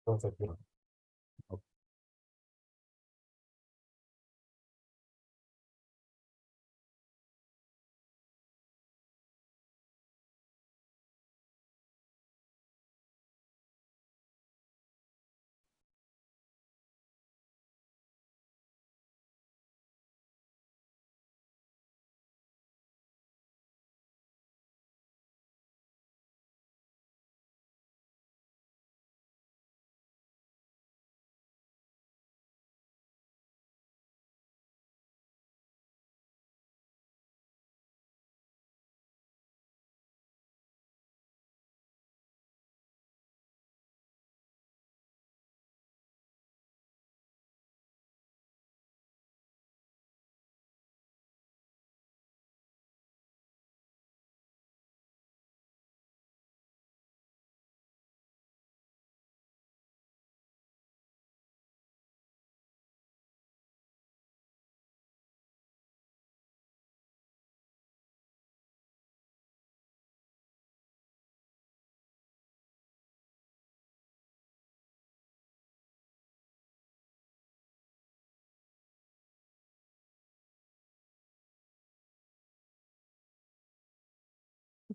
Perfectly.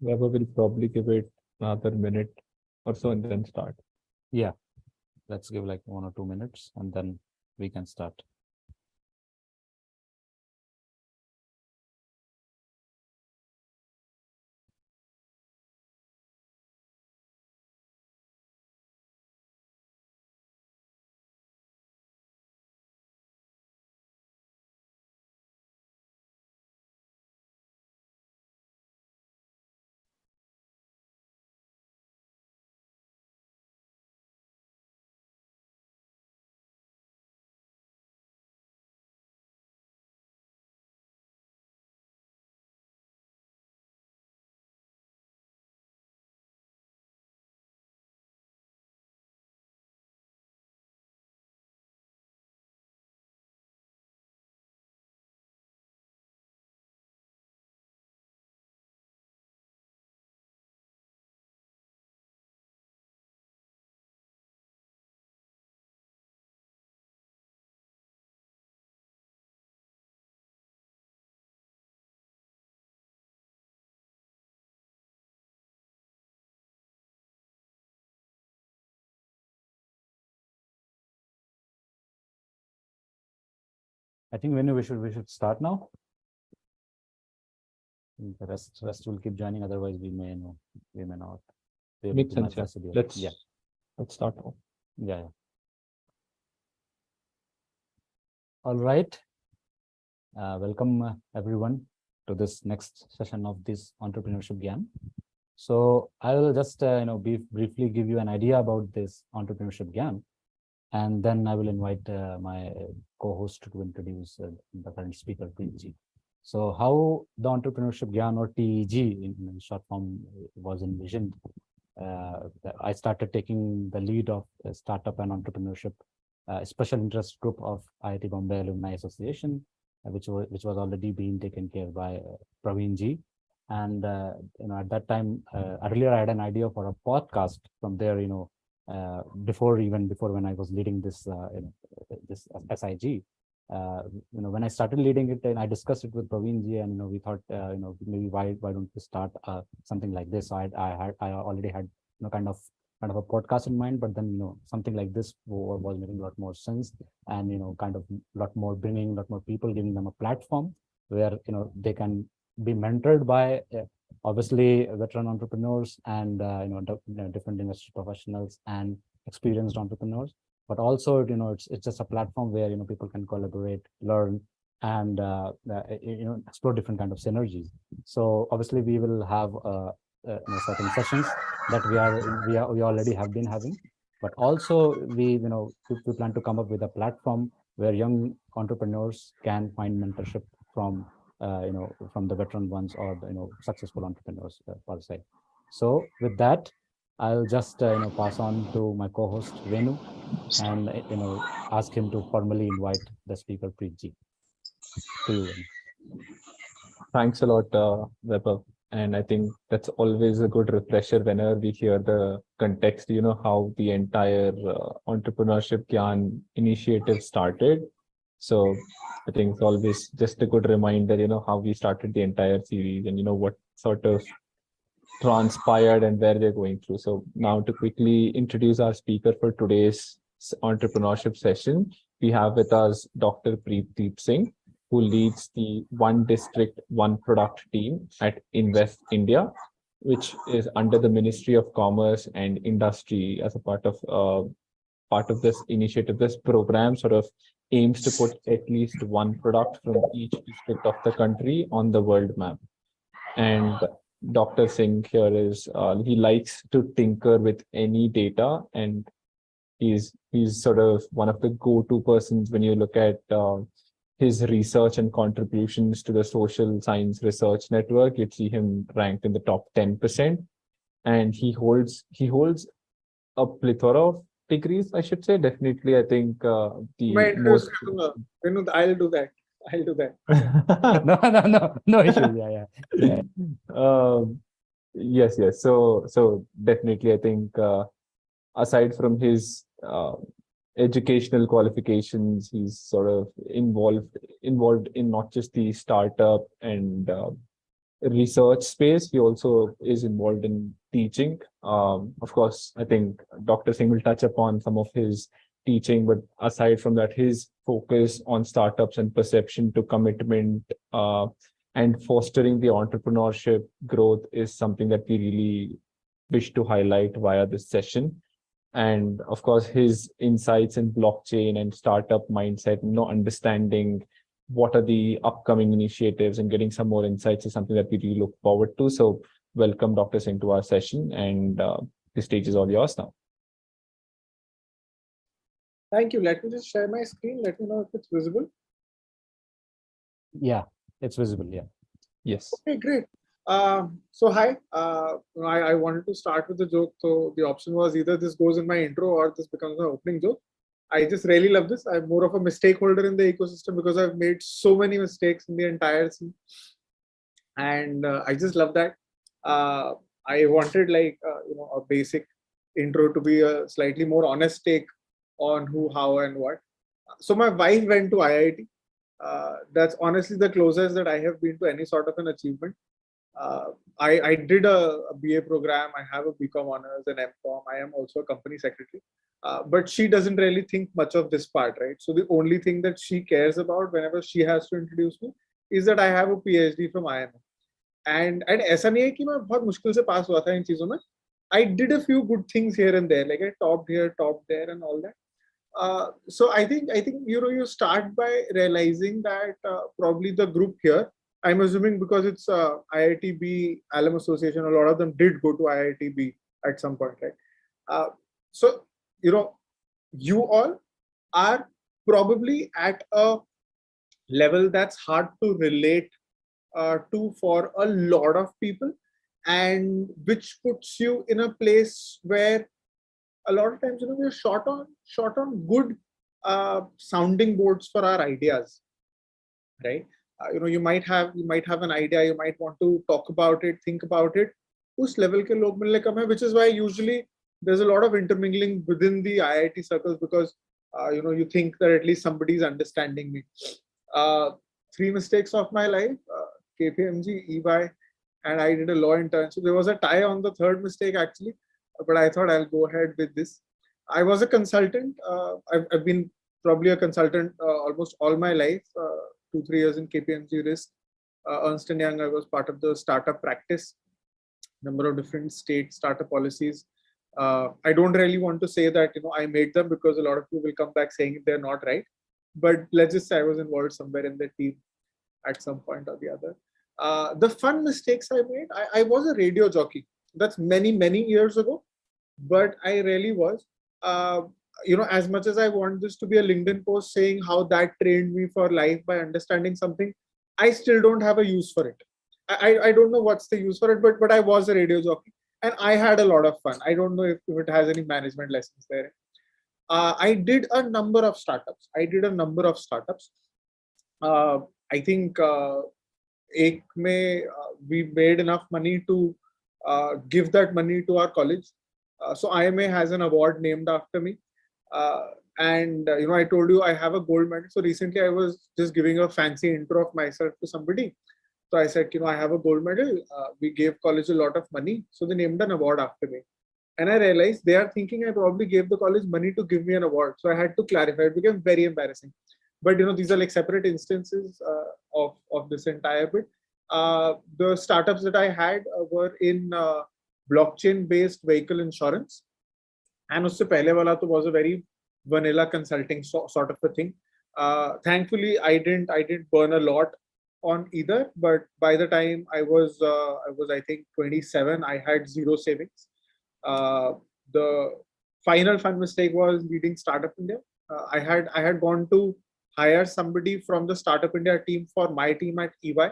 Weber will probably give it another minute or so and then start. Yeah, let's give like 1 or 2 minutes and then we can start. I think when we should start now. The rest will keep joining. Otherwise, we may not. be able Makes to sense. match the schedule. Let's start now. Yeah. All right. Welcome everyone to this next session of this Entrepreneurship Gyan. So I will just briefly give you an idea about this Entrepreneurship Gyan, and then I will invite my co-host to introduce the current speaker, Preet. So how the Entrepreneurship Gyan, or TEG in short form, was envisioned. I started taking the lead of a startup and entrepreneurship special interest group of IIT Bombay Alumni Association, which was already being taken care by Praveen ji. And at that time, earlier I had an idea for a podcast. From there, before when I was leading this this SIG, when I started leading it, and I discussed it with Praveen ji, and we thought, maybe why don't we start something like this? So I already had kind of a podcast in mind, but then something like this was making a lot more sense, and kind of lot more bringing a lot more people, giving them a platform where they can be mentored by obviously veteran entrepreneurs and different industry professionals and experienced entrepreneurs, but also it's just a platform where people can collaborate, learn, and explore different kind of synergies. So obviously we will have certain sessions that we already have been having, but also we plan to come up with a platform where young entrepreneurs can find mentorship from from the veteran ones, or the successful entrepreneurs per se. So with that, I'll just pass on to my co-host Venu, and ask him to formally invite the speaker Preet ji. To you, Venu. Thanks a lot, Weber. And I think that's always a good refresher whenever we hear the context, how the entire Entrepreneurship Gyan initiative started. So I think it's always just a good reminder, how we started the entire series and, what sort of transpired and where we're going through. So now to quickly introduce our speaker for today's entrepreneurship session, we have with us Dr. Preet Singh, who leads the One District, One Product team at Invest India, which is under the Ministry of Commerce and Industry as a part of this initiative. This program sort of aims to put at least one product from each district of the country on the world map. And Dr. Singh here he likes to tinker with any data, and he's sort of one of the go-to persons when you look at his research and contributions to the social science research network. You'd see him ranked in the top 10%, and he holds a plethora of degrees, I should say. Definitely, I think the most. I'll do that. No issues. Yeah. Yes. So definitely, I think aside from his educational qualifications, he's sort of involved in not just the startup and research space. He also is involved in teaching. Of course, I think Dr. Singh will touch upon some of his teaching, but aside from that, his focus on startups and perception to commitment and fostering the entrepreneurship growth is something that we really wish to highlight via this session. And of course, his insights in blockchain and startup mindset, understanding what are the upcoming initiatives and getting some more insights is something that we really look forward to. So welcome, Dr. Singh, to our session, and the stage is all yours now. Thank you. Let me just share my screen. Let me know if it's visible. Yeah, it's visible. Yeah. Yes. Okay, great. So hi. I wanted to start with a joke. So the option was either this goes in my intro or this becomes my opening joke. I just really love this. I'm more of a mistake holder in the ecosystem because I've made so many mistakes in the entire scene. And I just love that. I wanted a basic intro to be a slightly more honest take on who, how, and what. So my wife went to IIT. That's honestly the closest that I have been to any sort of an achievement. I did a BA program. I have a BCom honors and MCom. I am also a company secretary. But she doesn't really think much of this part, right? So the only thing that she cares about whenever she has to introduce me is that I have a PhD from IIM. And ऐसा नहीं है कि मैं बहुत मुश्किल से पास हुआ था इन चीजों में. I did a few good things here and there, like I topped here, topped there, and all that. So I think you start by realizing that probably the group here, I'm assuming because it's IITB Alum Association, a lot of them did go to IITB at some point, right? So you all are probably at a level that's hard to relate to for a lot of people, and which puts you in a place where a lot of times we're short on good sounding boards for our ideas, right? You might have an idea, you might want to talk about it, think about it. Us level ke log milne kam hai, which is why usually there's a lot of intermingling within the IIT circles, because you think that at least somebody's understanding me. 3 mistakes of my life: KPMG, EY, and I did a law internship. There was a tie on the third mistake actually, but I thought I'll go ahead with this. I was a consultant. I've been probably a consultant almost all my life. 2-3 years in KPMG Risk, Ernst & Young. I was part of the startup practice, number of different state startup policies. I don't really want to say that I made them, because a lot of people will come back saying they're not right. But let's just say I was involved somewhere in the team at some point or the other. The fun mistakes I made, I was a radio jockey. That's many years ago, but I really was. As much as I want this to be a LinkedIn post saying how that trained me for life by understanding something, I still don't have a use for it. I don't know what's the use for it, but I was a radio jockey and I had a lot of fun. I don't know if it has any management lessons there. I did a number of startups. I think एक में we made enough money to give that money to our college. So IMA has an award named after me. And I told you I have a gold medal. So recently I was just giving a fancy intro of myself to somebody. So I said, I have a gold medal. We gave college a lot of money. So they named an award after me. And I realized they are thinking I probably gave the college money to give me an award. So I had to clarify. It became very embarrassing. But these are like separate instances of this entire bit. The startups that I had were in blockchain-based vehicle insurance. And usse pehle wala to was a very vanilla consulting sort of a thing. Thankfully, I didn't burn a lot on either. But by the time I was I think 27, I had zero savings. The final fun mistake was leading Startup India. I had gone to hire somebody from the Startup India team for my team at EY.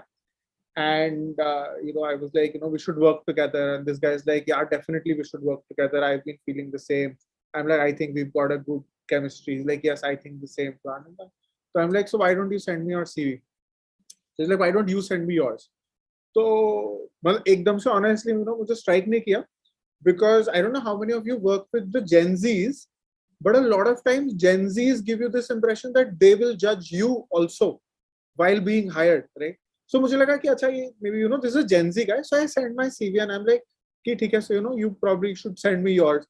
And I was like, we should work together. And this guy's like, yeah, definitely we should work together. I've been feeling the same. I'm like, I think we've got a good chemistry. He's like, yes, I think the same. So I'm like, so why don't you send me your CV? He's like, why don't you send me yours? So ekdam se honestly, mujhe strike nahi kiya, because I don't know how many of you work with the Gen Zs, but a lot of times Gen Zs give you this impression that they will judge you also while being hired, right? So mujhe laga ki acha ye maybe this is a Gen Z guy. So I sent my CV and I'm like, ki theek hai, so you probably should send me yours.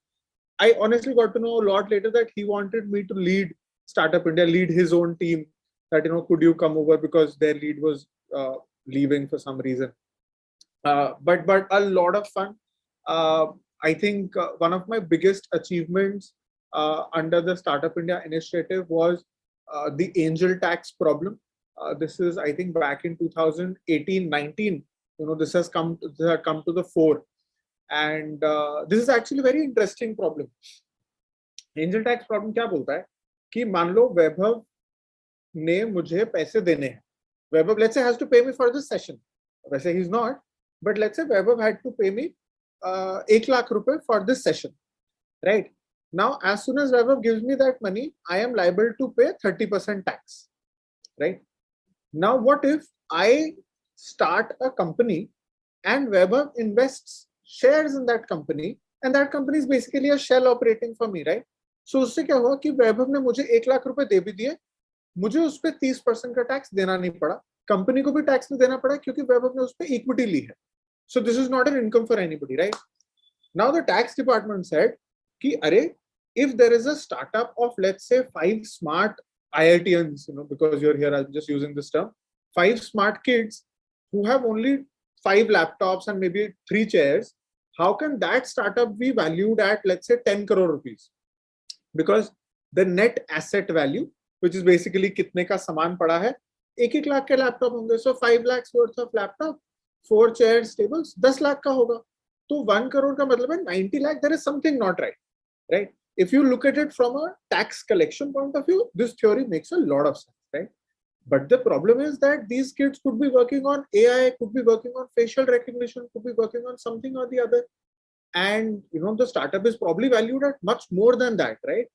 I honestly got to know a lot later that he wanted me to lead Startup India, lead his own team. That could you come over, because their lead was leaving for some reason. But a lot of fun. I think one of my biggest achievements under the Startup India initiative was the angel tax problem. This is, I think, back in 2018-19. This has come to the fore, and this is actually a very interesting problem. Angel tax problem क्या बोलता है कि मान लो वैभव ने मुझे पैसे देने हैं. Vaibhav, let's say, has to pay me for this session. वैसे he's not, but let's say Vaibhav had to pay me 1 lakh rupees for this session, right? Now, as soon as Vaibhav gives me that money, I am liable to pay 30% tax, right? Now, what if I start a company and Vaibhav invests shares in that company, and that company is basically a shell operating for me, right? So उससे क्या हुआ कि वैभव ने मुझे 1 लाख रुपए दे भी दिए, मुझे उस पे 30% का टैक्स देना नहीं पड़ा, कंपनी को भी टैक्स नहीं देना पड़ा क्योंकि वैभव ने उस पे इक्विटी ली है. So this is not an income for anybody, right? Now the tax department said कि अरे, if there is a startup of, let's say, 5 smart IITians, because you're here, I'm just using this term, 5 smart kids who have only 5 laptops and maybe 3 chairs, how can that startup be valued at, let's say, 10 crore rupees? Because the net asset value, which is basically कितने का सामान पड़ा है, 1-1 लाख के laptop होंगे. So 5 lakhs worth of laptop, 4 chairs, tables, 10 lakh का होगा. तो 1 crore का मतलब है 90 lakh. There is something not right, right? If you look at it from a tax collection point of view, this theory makes a lot of sense, right? But the problem is that these kids could be working on AI, could be working on facial recognition, could be working on something or the other. And the startup is probably valued at much more than that, right?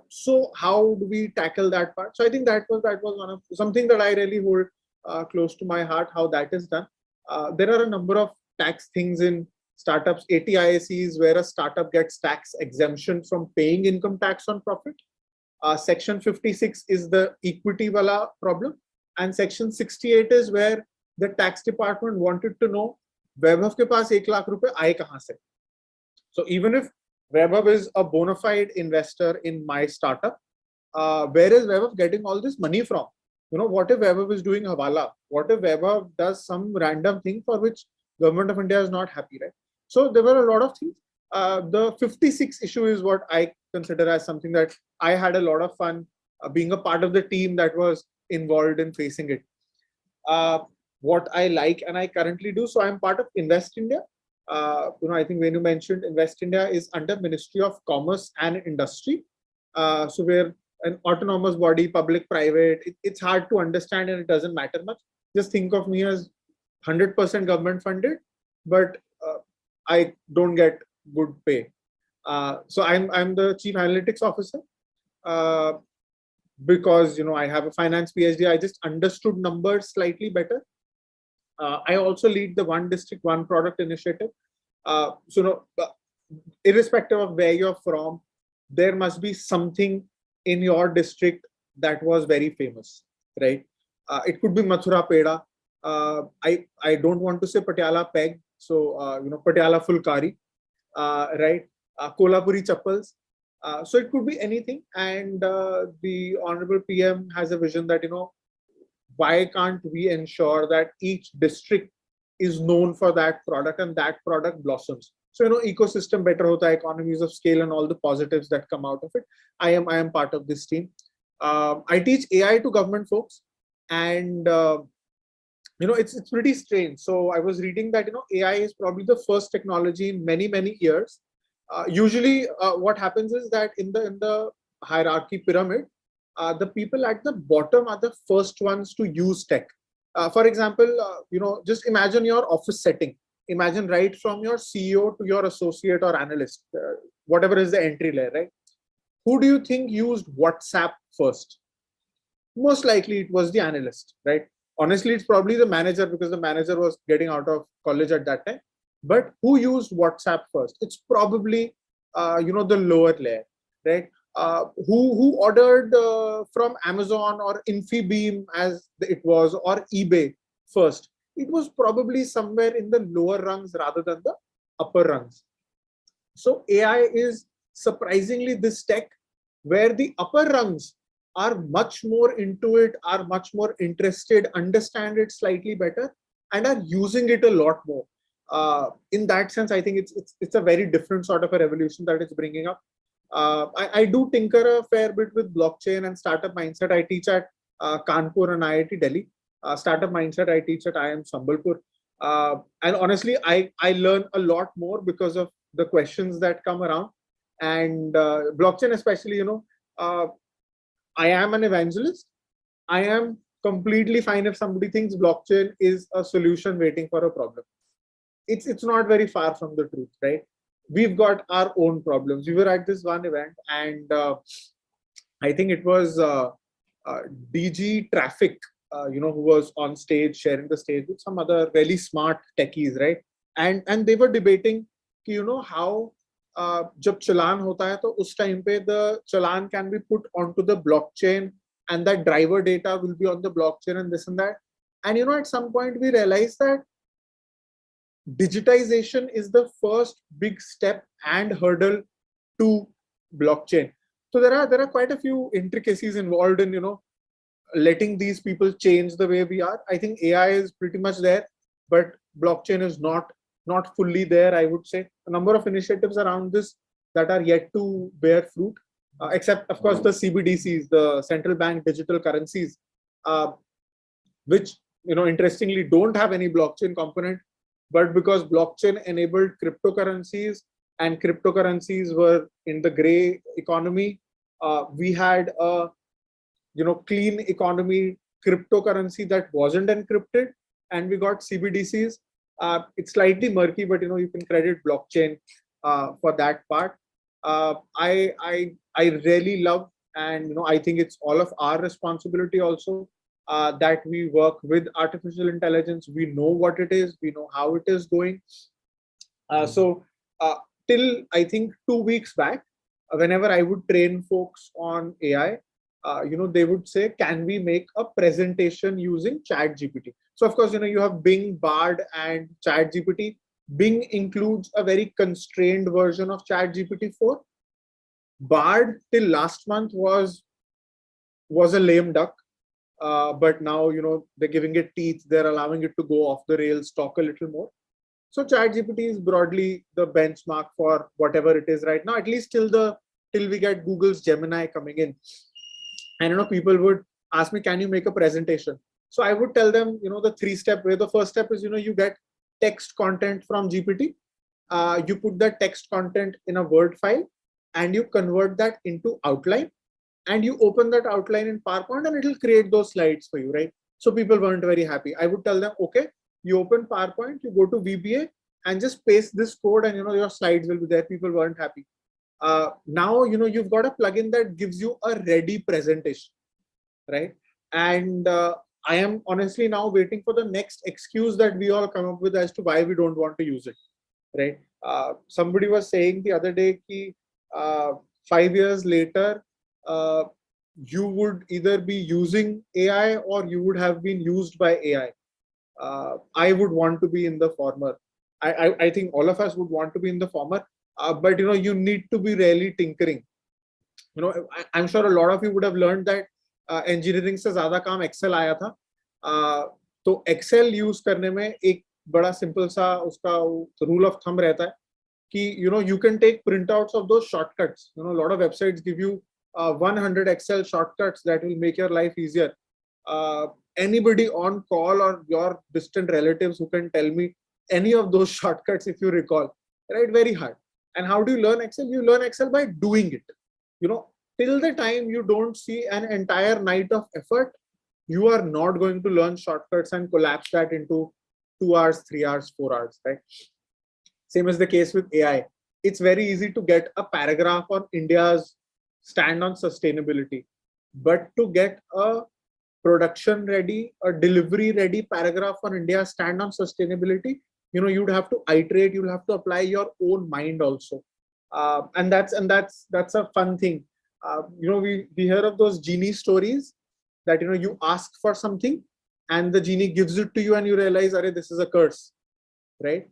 So how do we tackle that part? So I think that was one of something that I really hold close to my heart, how that is done. There are a number of tax things in startups. 80 IACs where a startup gets tax exemption from paying income tax on profit. Section 56 is the equity wala problem, and section 68 is where the tax department wanted to know Vaibhav ke paas 1 lakh rupees aaye kahan se. So even if Vaibhav is a bona fide investor in my startup, where is Vaibhav getting all this money from? What if Vaibhav is doing hawala? What if Vaibhav does some random thing for which government of India is not happy, right? So there were a lot of things. The 56 issue is what I consider as something that I had a lot of fun being a part of the team that was involved in facing it. What I like and I currently do, so I'm part of Invest India. I think when you mentioned Invest India is under Ministry of Commerce and Industry. So we're an autonomous body, public, private. It's hard to understand and it doesn't matter much. Just think of me as 100% government funded, but I don't get good pay. So I'm the chief analytics officer because I have a finance PhD. I just understood numbers slightly better. I also lead the One District, One Product initiative. Irrespective of where you're from, there must be something in your district that was very famous, right? It could be Mathura Peda. I don't want to say Patiala Peg, so Patiala Fulkari, right? Kolhapuri Chappals. So it could be anything, and the Honorable PM has a vision that why can't we ensure that each district is known for that product and that product blossoms. So ecosystem better hota, economies of scale, and all the positives that come out of it. I am part of this team. I teach AI to government folks, and it's pretty strange. So I was reading that AI is probably the first technology in many years. Usually, what happens is that in the hierarchy pyramid, the people at the bottom are the first ones to use tech. For example, just imagine your office setting. Imagine right from your CEO to your associate or analyst, whatever is the entry layer, right? Who do you think used WhatsApp first? Most likely it was the analyst, right? Honestly, it's probably the manager, because the manager was getting out of college at that time. But who used WhatsApp first? It's probably the lower layer, right? Who ordered from Amazon or Infibeam as it was, or eBay first? It was probably somewhere in the lower rungs rather than the upper rungs. So AI is surprisingly this tech where the upper rungs are much more into it, are much more interested, understand it slightly better, and are using it a lot more. In that sense, I think it's a very different sort of a revolution that it's bringing up. I do tinker a fair bit with blockchain and startup mindset. I teach at Kanpur and IIT Delhi. Startup mindset I teach at IIM Sambalpur. And honestly, I learn a lot more because of the questions that come around. And blockchain especially, I am an evangelist. I am completely fine if somebody thinks blockchain is a solution waiting for a problem. It's not very far from the truth, right? We've got our own problems. We were at this one event, and I think it was DG Traffic, who was on stage, sharing the stage with some other really smart techies, right? And they were debating, how jab challan hota hai, to us time pe the challan can be put onto the blockchain, and that driver data will be on the blockchain, and this and that. And at some point we realized that digitization is the first big step and hurdle to blockchain. So there are quite a few intricacies involved in letting these people change the way we are. I think AI is pretty much there, but blockchain is not fully there, I would say. A number of initiatives around this that are yet to bear fruit, except of course the CBDCs, the central bank digital currencies, which interestingly don't have any blockchain component. But because blockchain enabled cryptocurrencies and cryptocurrencies were in the gray economy, we had a clean economy cryptocurrency that wasn't encrypted, and we got CBDCs. It's slightly murky, but you can credit blockchain for that part. I really love, and I think it's all of our responsibility also, that we work with artificial intelligence. We know what it is, we know how it is going. So till I think 2 weeks back, whenever I would train folks on AI, they would say, can we make a presentation using ChatGPT? So of course, you have Bing, Bard, and ChatGPT. Bing includes a very constrained version of ChatGPT 4. Bard till last month was a lame duck. But now, they're giving it teeth. They're allowing it to go off the rails, talk a little more. So ChatGPT is broadly the benchmark for whatever it is right now, at least till we get Google's Gemini coming in. And people would ask me, can you make a presentation? So I would tell them, the 3-step way. The first step is, you get text content from GPT. You put that text content in a Word file, and you convert that into outline. And you open that outline in PowerPoint, and it will create those slides for you, right? So people weren't very happy. I would tell them, okay, you open PowerPoint, you go to VBA, and just paste this code, and your slides will be there. People weren't happy. Now you've got a plugin that gives you a ready presentation, right? And I am honestly now waiting for the next excuse that we all come up with as to why we don't want to use it, right? Somebody was saying the other day ki 5 years later, you would either be using AI or you would have been used by AI. I would want to be in the former. I think all of us would want to be in the former, but you need to be really tinkering. I'm sure a lot of you would have learned that engineering से ज़्यादा काम Excel आया था. तो Excel use करने में एक बड़ा simple सा उसका rule of thumb रहता है कि you can take printouts of those shortcuts. A lot of websites give you 100 Excel shortcuts that will make your life easier. Anybody on call or your distant relatives who can tell me any of those shortcuts if you recall, right? Very hard. And how do you learn Excel? You learn Excel by doing it. Till the time you don't see an entire night of effort, you are not going to learn shortcuts and collapse that into 2 hours, 3 hours, 4 hours, right? Same is the case with AI. It's very easy to get a paragraph on India's stand on sustainability, but to get a production ready, a delivery ready paragraph on India's stand on sustainability, you'd have to iterate, you'll have to apply your own mind also. And that's a fun thing. We hear of those genie stories that you ask for something and the genie gives it to you and you realize, "Arey, this is a curse," right?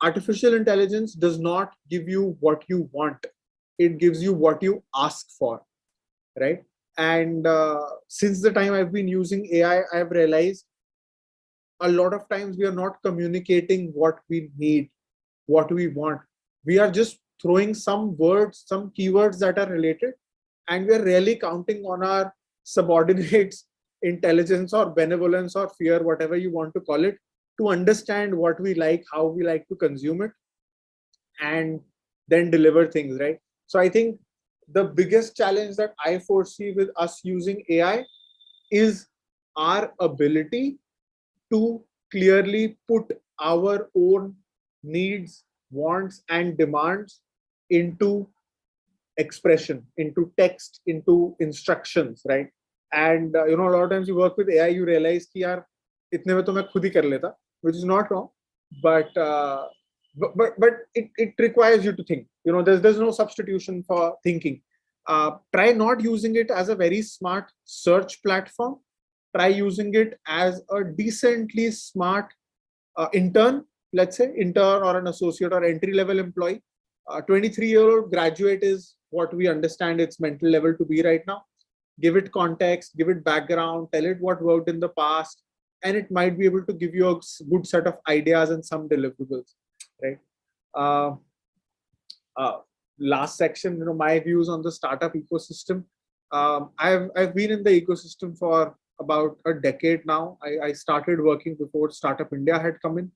Artificial intelligence does not give you what you want; it gives you what you ask for, right? And since the time I've been using AI, I've realized a lot of times we are not communicating what we need, what we want. We are just throwing some words, some keywords that are related, and we are really counting on our subordinates' intelligence or benevolence or fear, whatever you want to call it, to understand what we like, how we like to consume it, and then deliver things, right? So I think the biggest challenge that I foresee with us using AI is our ability to clearly put our own needs, wants, and demands into expression, into text, into instructions, right? And a lot of times you work with AI, you realize कि यार इतने में तो मैं खुद ही कर लेता, which is not wrong, but it requires you to think. There's no substitution for thinking. Try not using it as a very smart search platform. Try using it as a decently smart intern, let's say intern or an associate or entry level employee. 23-year-old graduate is what we understand its mental level to be right now. Give it context, give it background, tell it what worked in the past, and it might be able to give you a good set of ideas and some deliverables, right? Last section, my views on the startup ecosystem. I've been in the ecosystem for about a decade now. I started working before Startup India had come in.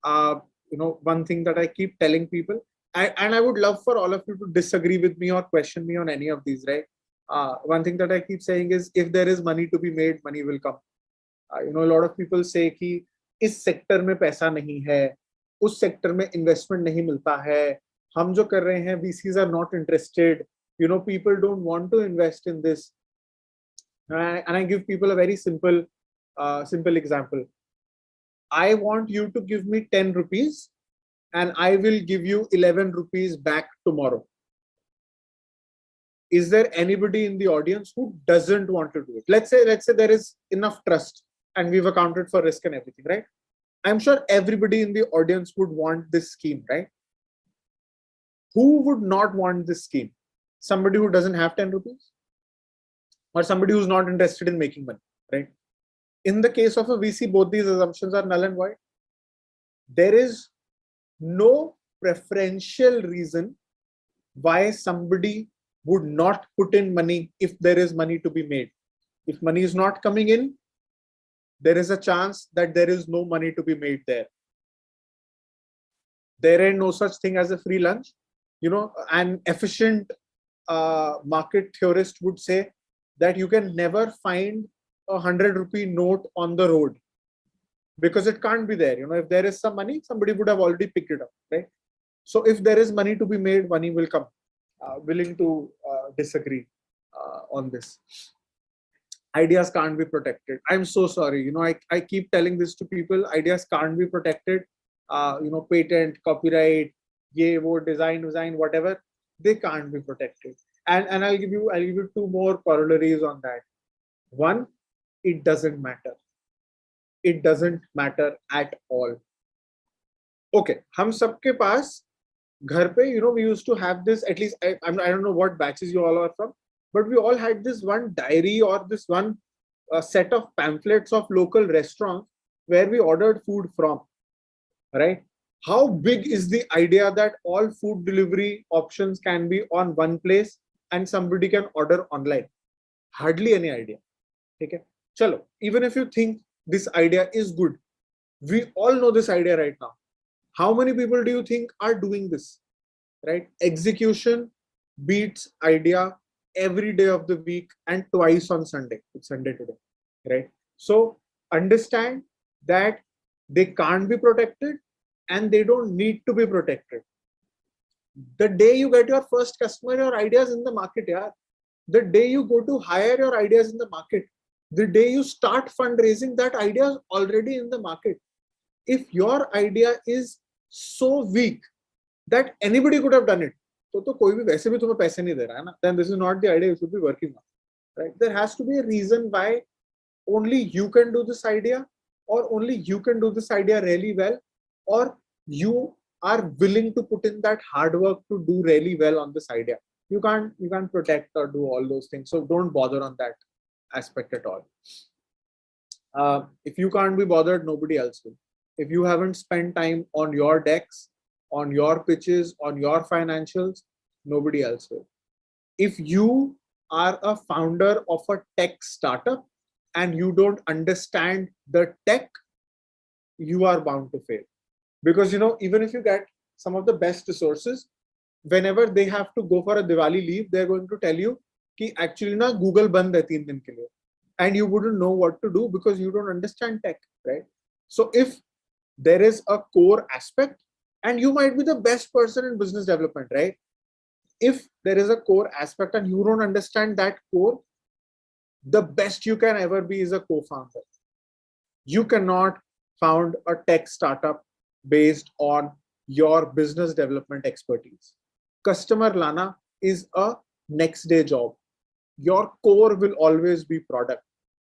One thing that I keep telling people, and I would love for all of you to disagree with me or question me on any of these, right? One thing that I keep saying is, if there is money to be made, money will come. A lot of people say कि इस sector में पैसा नहीं है, उस sector में investment नहीं मिलता है, हम जो कर रहे हैं VCs are not interested, people don't want to invest in this. And I give people a very simple example. I want you to give me 10 rupees and I will give you 11 rupees back tomorrow. Is there anybody in the audience who doesn't want to do it? Let's say there is enough trust and we've accounted for risk and everything, right? I'm sure everybody in the audience would want this scheme, right? Who would not want this scheme? Somebody who doesn't have 10 rupees? Or somebody who's not interested in making money, right? In the case of a VC, both these assumptions are null and void. There is no preferential reason why somebody would not put in money if there is money to be made. If money is not coming in, there is a chance that there is no money to be made there. There ain't no such thing as a free lunch. An efficient market theorist would say that you can never find a 100 rupee note on the road because it can't be there. If there is some money, somebody would have already picked it up, right? So if there is money to be made, money will come. Willing to disagree on this. Ideas can't be protected. I'm so sorry. I keep telling this to people. Ideas can't be protected. Patent, copyright, design, whatever, they can't be protected. And I'll give you two more corollaries on that. One, it doesn't matter. It doesn't matter at all. Okay, हम सबके पास घर पे, we used to have this, at least I don't know what batches you all are from, but we all had this one diary or this one set of pamphlets of local restaurants where we ordered food from, right? How big is the idea that all food delivery options can be on one place and somebody can order online? Hardly any idea. Okay, chalo, even if you think this idea is good, we all know this idea right now. How many people do you think are doing this? Right? Execution beats idea every day of the week and twice on Sunday. It's Sunday today, right? So understand that they can't be protected and they don't need to be protected. The day you get your first customer, your ideas in the market, yeah. The day you go to hire your ideas in the market, the day you start fundraising, that idea is already in the market. If your idea is so weak that anybody could have done it, तो कोई भी वैसे भी तुम्हें पैसे नहीं दे रहा है ना, then this is not the idea you should be working on, right? There has to be a reason why only you can do this idea, or only you can do this idea really well, or you are willing to put in that hard work to do really well on this idea. You can't protect or do all those things, so don't bother on that aspect at all. If you can't be bothered, nobody else will. If you haven't spent time on your decks, on your pitches, on your financials, nobody else will. If you are a founder of a tech startup and you don't understand the tech, you are bound to fail. Because even if you get some of the best resources, whenever they have to go for a Diwali leave, they're going to tell you कि actually na Google बंद है 3 दिन के लिए, and you wouldn't know what to do because you don't understand tech, right? So if there is a core aspect, and you might be the best person in business development, right? If there is a core aspect and you don't understand that core, the best you can ever be is a co-founder. You cannot found a tech startup based on your business development expertise. Customer lana is a next day job. Your core will always be product.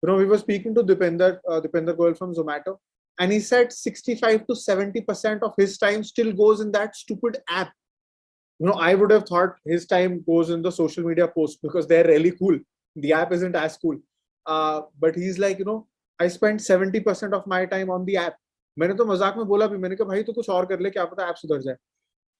We were speaking to Dipender Goyal from Zomato, and he said 65 to 70% of his time still goes in that stupid app. I would have thought his time goes in the social media posts because they're really cool. The app isn't as cool. But he's like, I spend 70% of my time on the app. मैंने तो मजाक में बोला भी, मैंने कहा भाई तो कुछ और कर ले, क्या पता ऐप सुधर जाए.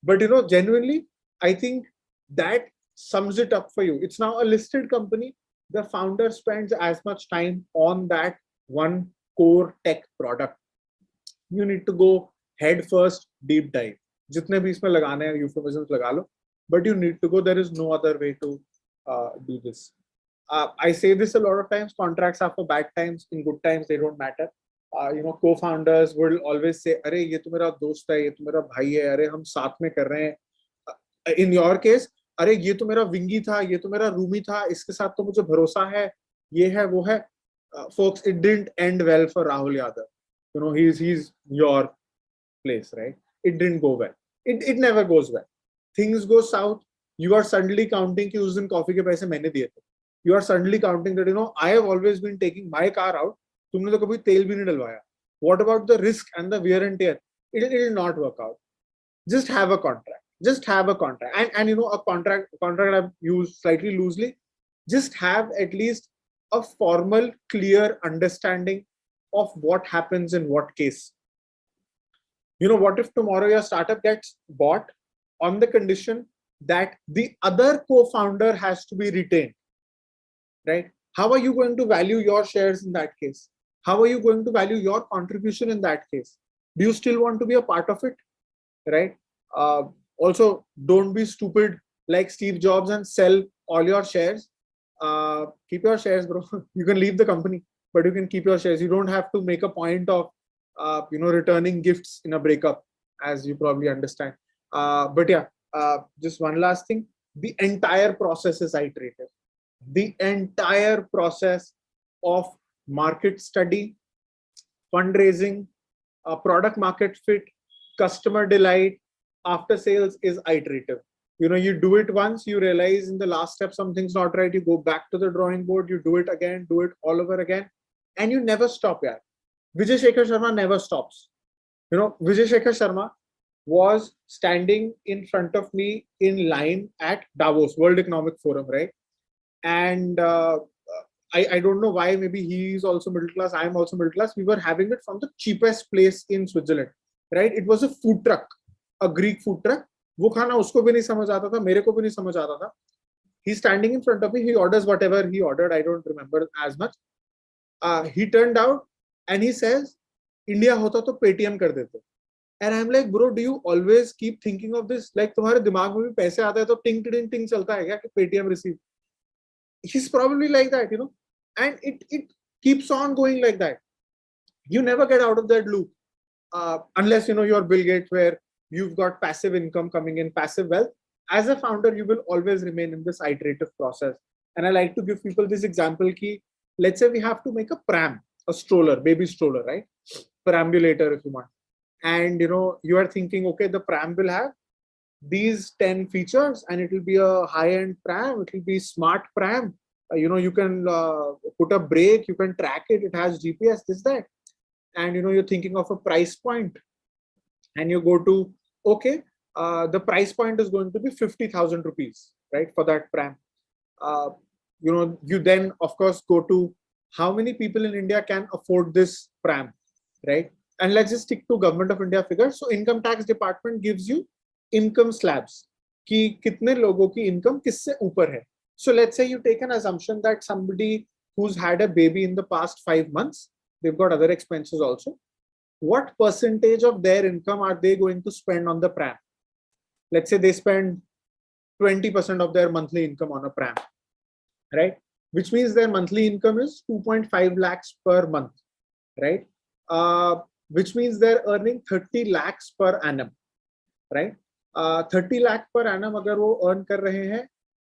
But genuinely, I think that sums it up for you. It's now a listed company. The founder spends as much time on that one core tech product. You need to go head first, deep dive. जितने भी इसमें लगाने हैं euphemisms लगा लो, but you need to go. There is no other way to do this. I say this a lot of times. Contracts are for bad times. In good times, they don't matter. Co-founders will always say, "अरे ये तो मेरा दोस्त है, ये तो मेरा भाई है, अरे हम साथ में कर रहे हैं." In your case, अरे ये तो मेरा विंगी था, ये तो मेरा रूमी था, इसके साथ तो मुझे भरोसा है, ये है वो है. Folks, it didn't end well for Rahul Yadav. He's your place, right? It didn't go well. It never goes well. Things go south. You are suddenly counting कि उस दिन कॉफी के पैसे मैंने दिए थे. You are suddenly counting that I have always been taking my car out. तुमने तो कभी तेल भी नहीं डलवाया. What about the risk and the wear and tear? It will not work out. Just have a contract. Just have a contract. And a contract I've used slightly loosely. Just have at least a formal, clear understanding of what happens in what case. What if tomorrow your startup gets bought on the condition that the other co-founder has to be retained, right? How are you going to value your shares in that case? How are you going to value your contribution in that case? Do you still want to be a part of it, right? Also, don't be stupid like Steve Jobs and sell all your shares. Keep your shares, bro. You can leave the company, but you can keep your shares. You don't have to make a point of returning gifts in a breakup, as you probably understand. But yeah, just one last thing. The entire process is iterative. The entire process of market study, fundraising, product market fit, customer delight, after sales is iterative. You do it once, you realize in the last step something's not right, you go back to the drawing board, you do it again, do it all over again, and you never stop. Yeah, Vijay Shekhar Sharma never stops. Vijay Shekhar Sharma was standing in front of me in line at Davos, World Economic Forum, right? And I don't know why, maybe he's also middle class, I'm also middle class. We were having it from the cheapest place in Switzerland, right? It was a food truck, a Greek food truck. वो खाना उसको भी नहीं समझ आता था, मेरे को भी नहीं समझ आता था. He's standing in front of me, he orders whatever he ordered, I don't remember as much. He turned out and he says, India hota to Paytm kar dete. And I'm like, bro, do you always keep thinking of this? Like, तुम्हारे दिमाग में भी पैसे आते हैं तो टिंग टिंग टिंग चलता है क्या कि Paytm receive? He's probably like that, and it keeps on going like that. You never get out of that loop unless you're Bill Gates, where you've got passive income coming in, passive wealth. As a founder, you will always remain in this iterative process. And I like to give people this example ki, let's say we have to make a pram, a stroller, baby stroller, right? Perambulator if you want. And you are thinking, okay, the pram will have these 10 features and it will be a high-end pram, it will be smart pram. You can put a brake, you can track it, it has GPS, this, that. And you're thinking of a price point. And you go to, okay, the price point is going to be 50,000 rupees, right, for that pram. You then, of course, go to how many people in India can afford this pram, right? And let's just stick to Government of India figures. So Income Tax Department gives you income slabs. कि कितने लोगों की income किससे ऊपर है. So let's say you take an assumption that somebody who's had a baby in the past 5 months, they've got other expenses also. What percentage of their income are they going to spend on the pram? Let's say they spend 20% of their monthly income on a pram, right? Which means their monthly income is 2.5 lakhs per month, right? Which means they're earning 30 lakhs per annum, right? 30 lakh per annum agar wo earn kar rahe hain,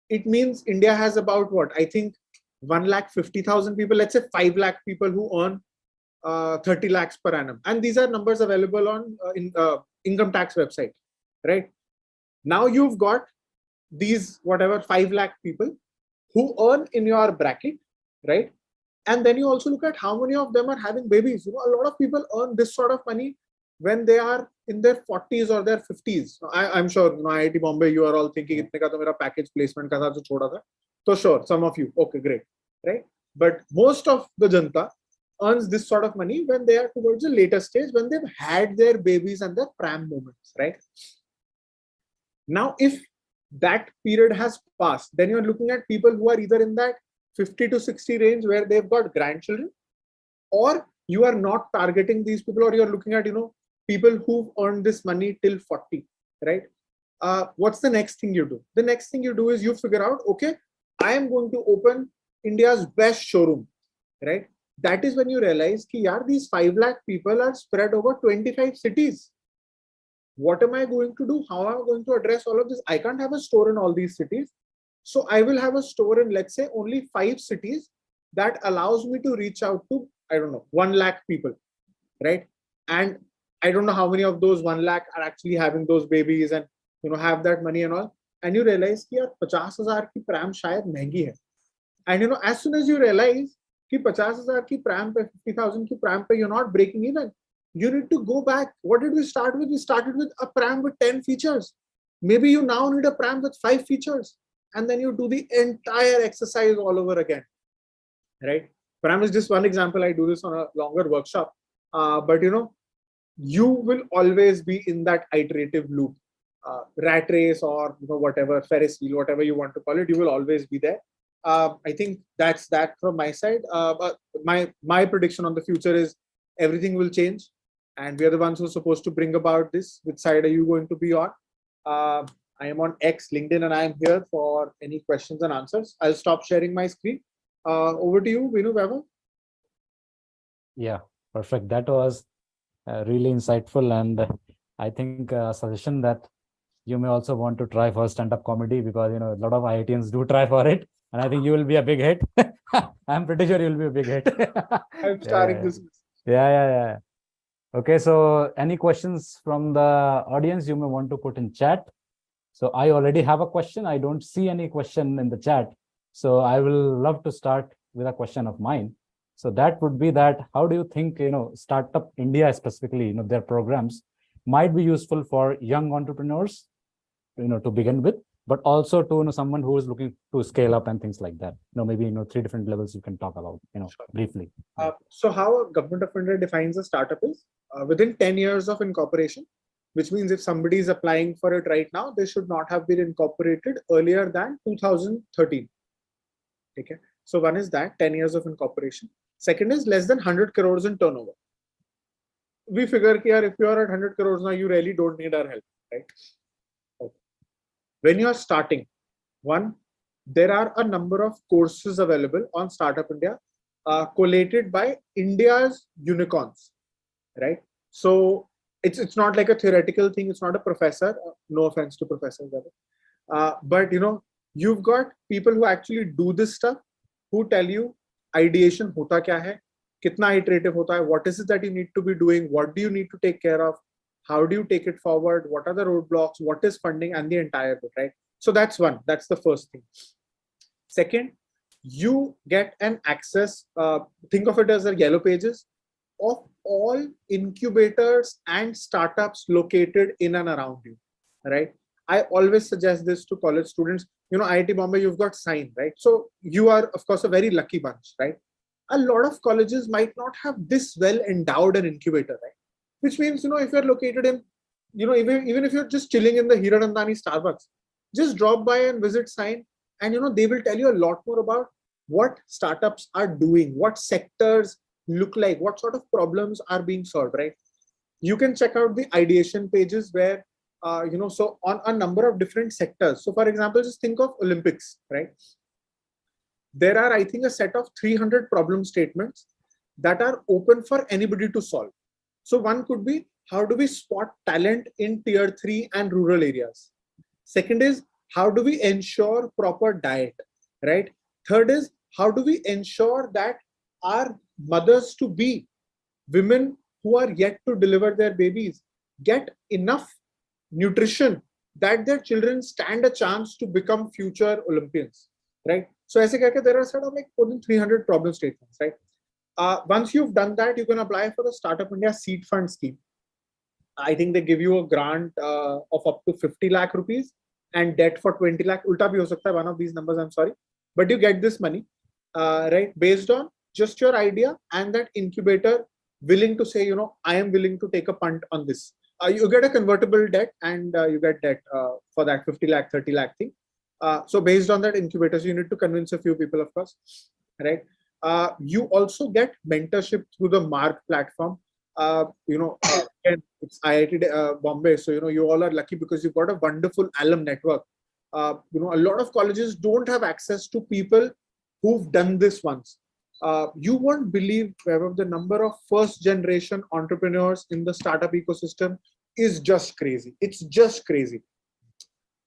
it means India has about what? I think 1,50,000 people, let's say 5 lakh people who earn 30 lakhs per annum. And these are numbers available on income tax website, right? Now you've got these, whatever, 5 lakh people who earn in your bracket, right? And then you also look at how many of them are having babies. A lot of people earn this sort of money when they are in their 40s or their 50s. I'm sure, IIT Bombay, you are all thinking, itne ka to mera package placement ka tha jo choda tha. So sure, some of you, okay, great, right? But most of the janta earns this sort of money when they are towards the later stage, when they've had their babies and their pram moments, right? Now, if that period has passed, then you're looking at people who are either in that 50 to 60 range where they've got grandchildren, or you are not targeting these people, or you're looking at, people who've earned this money till 40, right? What's the next thing you do? The next thing you do is you figure out, okay, I am going to open India's best showroom, right? That is when you realize ki, yaar, these 5 lakh people are spread over 25 cities. What am I going to do? How am I going to address all of this? I can't have a store in all these cities. So I will have a store in, let's say, only 5 cities that allows me to reach out to, I don't know, 1 lakh people, right? And I don't know how many of those 1 lakh are actually having those babies and, have that money and all. And you realize ki, yaar, 50,000 ki pram shayad mehengi hai. And, as soon as you realize ki 50,000 ki pram pe, 50,000 ki pram pe, you're not breaking even. You need to go back. What did we start with? We started with a pram with 10 features. Maybe you now need a pram with 5 features. And then you do the entire exercise all over again, right? Pram is just one example. I do this on a longer workshop. But, you will always be in that iterative loop. Rat race or, whatever, Ferris wheel, whatever you want to call it, you will always be there. I think that's that from my side. But my prediction on the future is everything will change. And we are the ones who are supposed to bring about this. Which side are you going to be on? I am on X, LinkedIn, and I am here for any questions and answers. I'll stop sharing my screen. Over to you, Vinu, Vaibhav. Yeah, perfect. That was really insightful. And I think a suggestion that you may also want to try for stand-up comedy, because, a lot of IITians do try for it. And I think you will be a big hit. I'm pretty sure you'll be a big hit. I'm starring this. Yeah. Okay, so any questions from the audience you may want to put in chat? So I already have a question. I don't see any question in the chat. So I will love to start with a question of mine. So that would be that, how do you think, Startup India specifically, their programs might be useful for young entrepreneurs, to begin with, but also to someone who is looking to scale up and things like that. Maybe 3 different levels you can talk about, briefly. So how a government of India defines a startup is within 10 years of incorporation, which means if somebody is applying for it right now, they should not have been incorporated earlier than 2013. Okay. So one is that 10 years of incorporation. Second is less than 100 crores in turnover. We figure here, if you are at 100 crores now, you really don't need our help, right? Okay. When you are starting, one, there are a number of courses available on Startup India, collated by India's unicorns, right? So it's not like a theoretical thing. It's not a professor. No offense to professors, but you've got people who actually do this stuff, who tell you ideation hota kya hai, kitna iterative hota hai, what is it that you need to be doing, what do you need to take care of, how do you take it forward, what are the roadblocks, what is funding, and the entire bit, right? So that's one. That's the first thing. Second, you get an access, think of it as a yellow pages of all incubators and startups located in and around you, right? I always suggest this to college students. IIT Bombay, you've got Singh, right? So you are, of course, a very lucky bunch, right? A lot of colleges might not have this well endowed an incubator, right? Which means, if you're located in, even if you're just chilling in the Hiranandani Starbucks, just drop by and visit Singh, and they will tell you a lot more about what startups are doing, what sectors look like, what sort of problems are being solved, right? You can check out the ideation pages where, so on a number of different sectors. So for example, just think of Olympics, right? There are, I think, a set of 300 problem statements that are open for anybody to solve. So one could be, how do we spot talent in tier 3 and rural areas? Second is, how do we ensure proper diet, right? Third is, how do we ensure that our mothers to be, women who are yet to deliver their babies, get enough nutrition that their children stand a chance to become future Olympians, right? So there are sort of like more than 300 problem statements, right? Once you've done that, you can apply for the Startup India Seed Fund scheme. I think they give you a grant of up to 50 lakh rupees and debt for 20 lakh. Ulta bhi ho sakta hai, one of these numbers, I'm sorry. But you get this money, right? Based on just your idea and that incubator willing to say, I am willing to take a punt on this. You get a convertible debt and you get debt for that 50 lakh, 30 lakh thing. So based on that incubator, so you need to convince a few people, of course, right? You also get mentorship through the Mark platform. It's IIT Bombay, so you all are lucky because you've got a wonderful alum network. A lot of colleges don't have access to people who've done this once. You won't believe, Vaibhav, the number of first generation entrepreneurs in the startup ecosystem is just crazy. It's just crazy.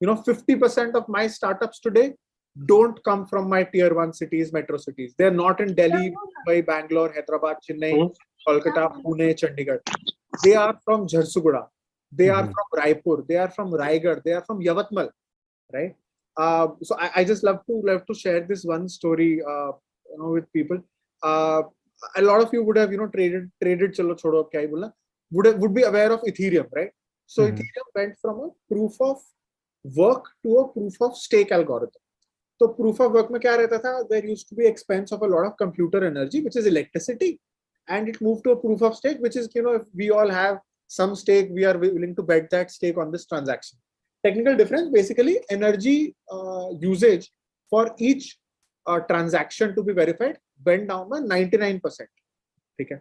50% of my startups today don't come from my tier 1 cities, metro cities. They're not in Delhi, Mumbai, Bangalore, Hyderabad, Chennai, Kolkata, Pune, Chandigarh. They are from Jharsuguda. They are from Raipur. They are from Raigad. They are from Yavatmal, right? So I just love to share this one story, with people. A lot of you would have, traded chalo chodo kya hi bola, would be aware of Ethereum, right? So Ethereum went from a proof of work to a proof of stake algorithm. So proof of work mein kya rehta tha? There used to be expense of a lot of computer energy, which is electricity, and it moved to a proof of stake, which is, if we all have some stake, we are willing to bet that stake on this transaction. Technical difference, basically energy usage for each transaction to be verified went down by 99%. Okay.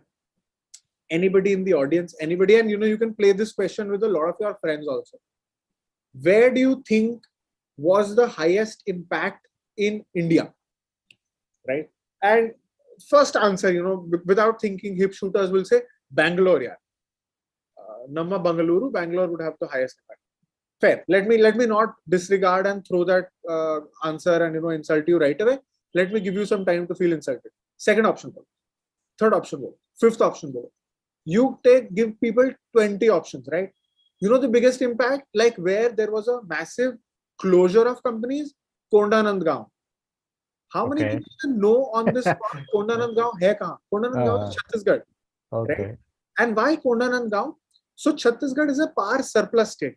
Anybody in the audience, anybody, and you can play this question with a lot of your friends also. Where do you think was the highest impact in India, right? And first answer, without thinking, hip shooters will say Bangalore. Yeah, Namma Bangalore would have the highest impact. Fair. Let me not disregard and throw that answer and insult you right away. Let me give you some time to feel insulted. Second option, third option, fifth option. You give people 20 options, right? The biggest impact, like where there was a massive closure of companies, Kondanandgaon. How many Okay. people know on this spot Kondanandgaon hai kahan? Kondanandgaon is Chhattisgarh. Okay. Right? And why Kondanandgaon? So Chhattisgarh is a power surplus state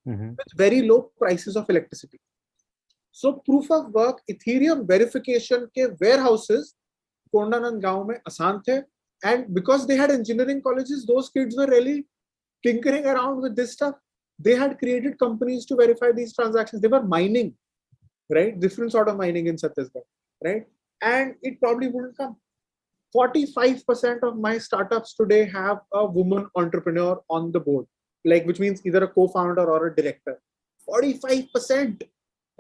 with very low prices of electricity. So proof of work, Ethereum verification ke warehouses, Kondanandgaon mein aasan the. And because they had engineering colleges, those kids were really tinkering around with this stuff. They had created companies to verify these transactions. They were mining, right? Different sort of mining in Chhattisgarh, right? And it probably wouldn't come. 45% of my startups today have a woman entrepreneur on the board, like which means either a co-founder or a director. 45%,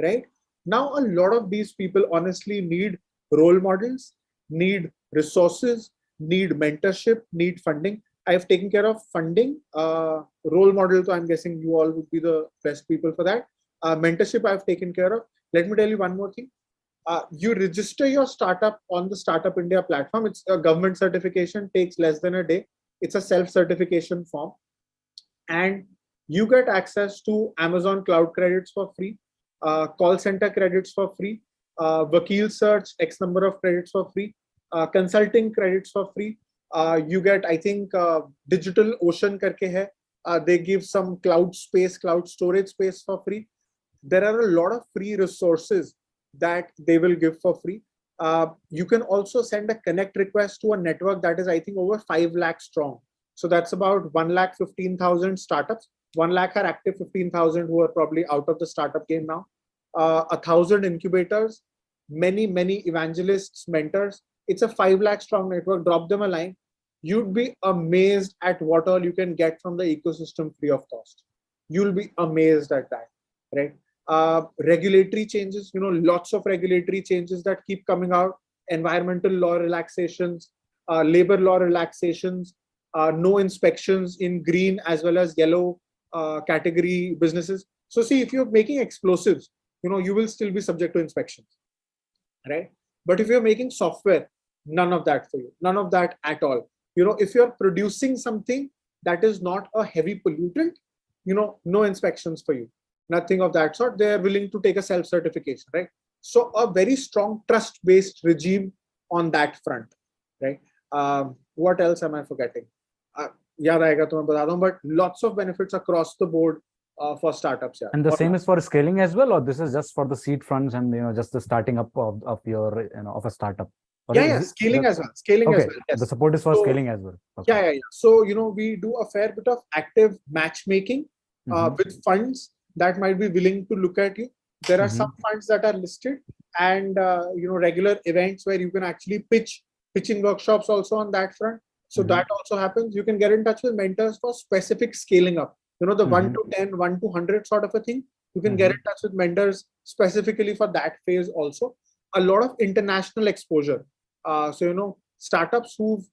right? Now, a lot of these people honestly need role models, need resources, need mentorship, need funding. I've taken care of funding. Role model, so I'm guessing you all would be the best people for that. Mentorship, I've taken care of. Let me tell you one more thing. You register your startup on the Startup India platform. It's a government certification, takes less than a day. It's a self-certification form. And you get access to Amazon cloud credits for free, call center credits for free, Vakil search, X number of credits for free, consulting credits for free. You get, I think, Digital Ocean karke hai. They give some cloud space, cloud storage space for free. There are a lot of free resources that they will give for free. You can also send a connect request to a network that is, I think, over 5 lakh strong. So that's about 1,15,000 startups. 1 lakh are active, 15,000 who are probably out of the startup game now. 1,000 incubators, many evangelists, mentors. It's a 5 lakh strong network. Drop them a line. You'd be amazed at what all you can get from the ecosystem free of cost. You'll be amazed at that, right? Regulatory changes, lots of regulatory changes that keep coming out. Environmental law relaxations, labor law relaxations, no inspections in green as well as yellow category businesses. So see, if you're making explosives, you will still be subject to inspections, right? But if you're making software, none of that for you, none of that at all. If you're producing something that is not a heavy pollutant, no inspections for you, nothing of that sort. They are willing to take a self-certification, right? So a very strong trust-based regime on that front, right? What else am I forgetting? Yaad aayega to main bata dun, but lots of benefits across the board for startups. Yeah. And the same is for scaling as well, or this is just for the seed funds and just the starting up of your of a startup? Or scaling as well. Scaling as well. Yes. The support is for scaling as well. Okay. Yeah. So we do a fair bit of active matchmaking with funds that might be willing to look at you. There are some funds that are listed, and regular events where you can actually pitching workshops also on that front. So that also happens. You can get in touch with mentors for specific scaling up. The 1 to 10, 1 to 100 sort of a thing. You can get in touch with mentors specifically for that phase also. A lot of international exposure. So startups who've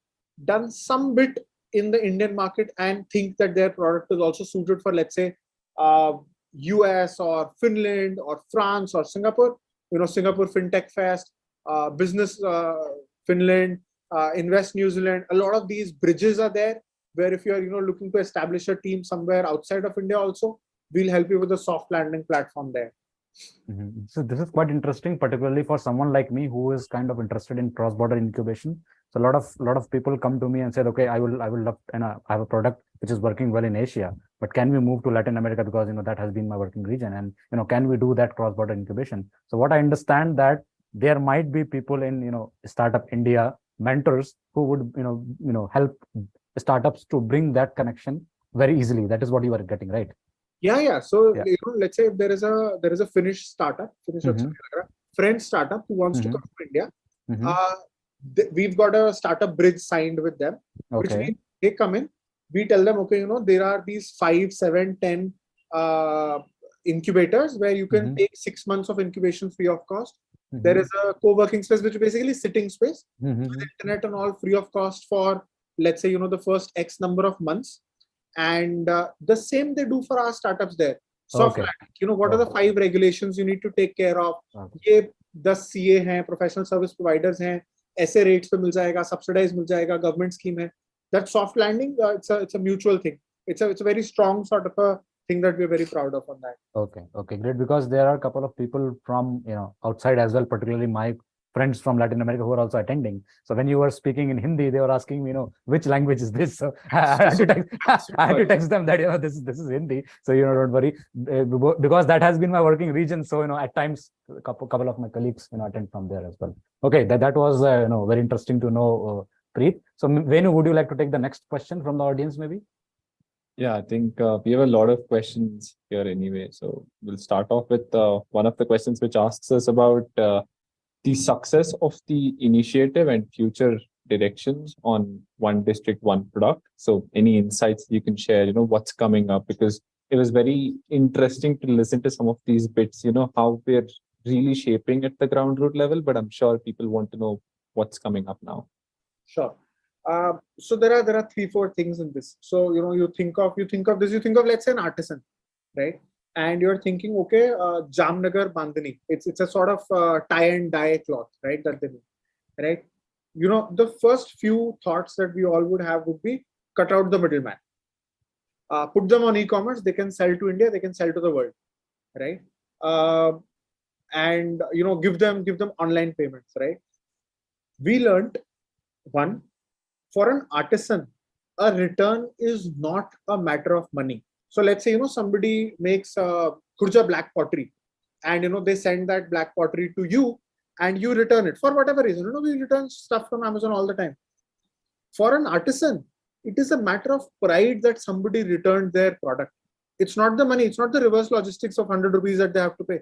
done some bit in the Indian market and think that their product is also suited for, let's say, US or Finland or France or Singapore. Singapore FinTech Fest, Business Finland, Invest New Zealand. A lot of these bridges are there where if you're looking to establish a team somewhere outside of India also, we'll help you with a soft landing platform there. So this is quite interesting, particularly for someone like me who is kind of interested in cross-border incubation. So a lot of people come to me and said, okay, I will love, and I have a product which is working well in Asia, but can we move to Latin America because that has been my working region, and can we do that cross-border incubation? So what I understand that there might be people in Startup India, mentors who would help startups to bring that connection very easily. That is what you are getting, right? Yeah. So let's say if there is a Finnish startup, French startup who wants to come to India. We've got a startup bridge signed with them, which means they come in. We tell them, okay, there are these 5, 7, 10 incubators where you can take 6 months of incubation free of cost. There is a co-working space, which is basically sitting space with internet and all free of cost for, let's say, the first X number of months. And the same they do for our startups there. Soft Okay. landing. You know, what are the 5 regulations you need to take care of? Okay. ये 10 CA हैं, professional service providers हैं, ऐसे rates पे मिल जाएगा, subsidized मिल जाएगा, government scheme है. That soft landing, it's a mutual thing. It's a very strong sort of a thing that we're very proud of on that. Okay. Okay. Great. Because there are a couple of people from, outside as well, particularly my friends from Latin America who are also attending. So when you were speaking in Hindi, they were asking me, which language is this? So I had to text them that, this is Hindi. So, don't worry, because that has been my working region. So, at times, a couple of my colleagues, attend from there as well. Okay. That was, very interesting to know, Preet. So Venu, would you like to take the next question from the audience maybe? Yeah, I think we have a lot of questions here anyway. So we'll start off with one of the questions which asks us about the success of the initiative and future directions on one district, one product. So any insights you can share, what's coming up, because it was very interesting to listen to some of these bits, how we're really shaping at the ground root level, but I'm sure people want to know what's coming up now. Sure. So there are 3-4 things in this. So, you think of let's say an artisan, right? And you're thinking, okay, Jamnagar Bandhani. It's a sort of tie and dye cloth, right? That they make, right? The first few thoughts that we all would have would be cut out the middleman. Put them on e-commerce. They can sell to India. They can sell to the world, right? And give them online payments, right? We learned one, for an artisan, a return is not a matter of money. So let's say, somebody makes Khurja black pottery and, they send that black pottery to you and you return it for whatever reason. We return stuff from Amazon all the time. For an artisan, it is a matter of pride that somebody returned their product. It's not the money. It's not the reverse logistics of 100 rupees that they have to pay.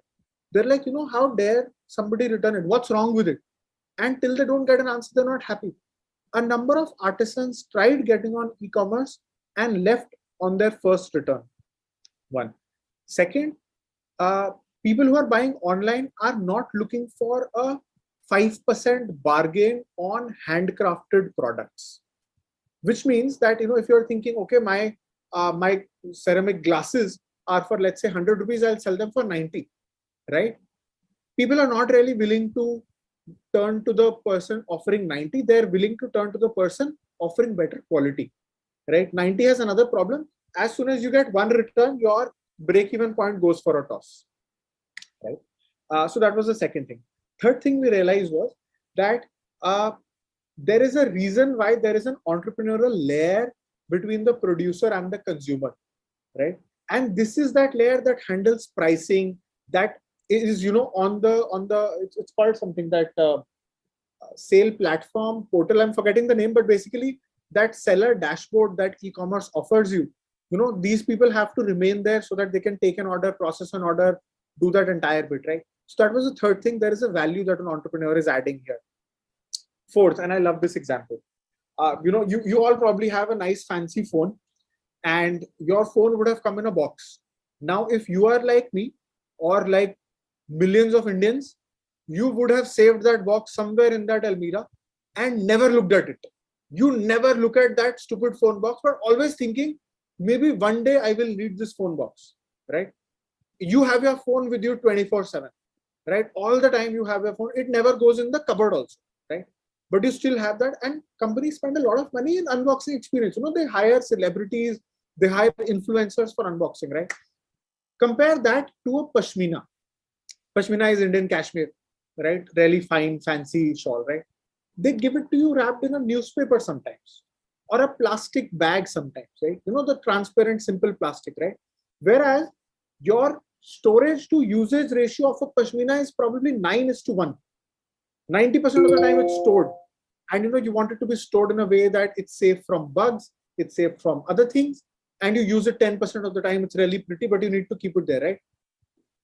They're like, how dare somebody return it? What's wrong with it? And till they don't get an answer, they're not happy. A number of artisans tried getting on e-commerce and left on their first return. One. Second, people who are buying online are not looking for a 5% bargain on handcrafted products, which means that, if you're thinking, okay, my ceramic glasses are for, let's say, 100 rupees, I'll sell them for 90, right? People are not really willing to turn to the person offering 90. They're willing to turn to the person offering better quality, right? 90 has another problem. As soon as you get one return, your break-even point goes for a toss, right? So that was the second thing. Third thing we realized was that there is a reason why there is an entrepreneurial layer between the producer and the consumer, right? And this is that layer that handles pricing, that is, on the it's called something that sale platform portal. I'm forgetting the name, but basically that seller dashboard that e-commerce offers you, these people have to remain there so that they can take an order, process an order, do that entire bit, right? So that was the third thing. There is a value that an entrepreneur is adding here. Fourth, and I love this example. You all probably have a nice fancy phone and your phone would have come in a box. Now, if you are like me or like millions of Indians, you would have saved that box somewhere in that Almira and never looked at it. You never look at that stupid phone box, but always thinking, maybe one day I will need this phone box, right? You have your phone with you 24/7, right? All the time you have your phone. It never goes in the cupboard also, right? But you still have that. And companies spend a lot of money in unboxing experience. They hire celebrities, they hire influencers for unboxing, right? Compare that to a pashmina. Pashmina is Indian cashmere, right? Really fine, fancy shawl, right? They give it to you wrapped in a newspaper sometimes, or a plastic bag sometimes, right? The transparent, simple plastic, right? Whereas your storage to usage ratio of a pashmina is probably 9:1. 90% of the time it's stored. And you want it to be stored in a way that it's safe from bugs, it's safe from other things, and you use it 10% of the time. It's really pretty, but you need to keep it there, right?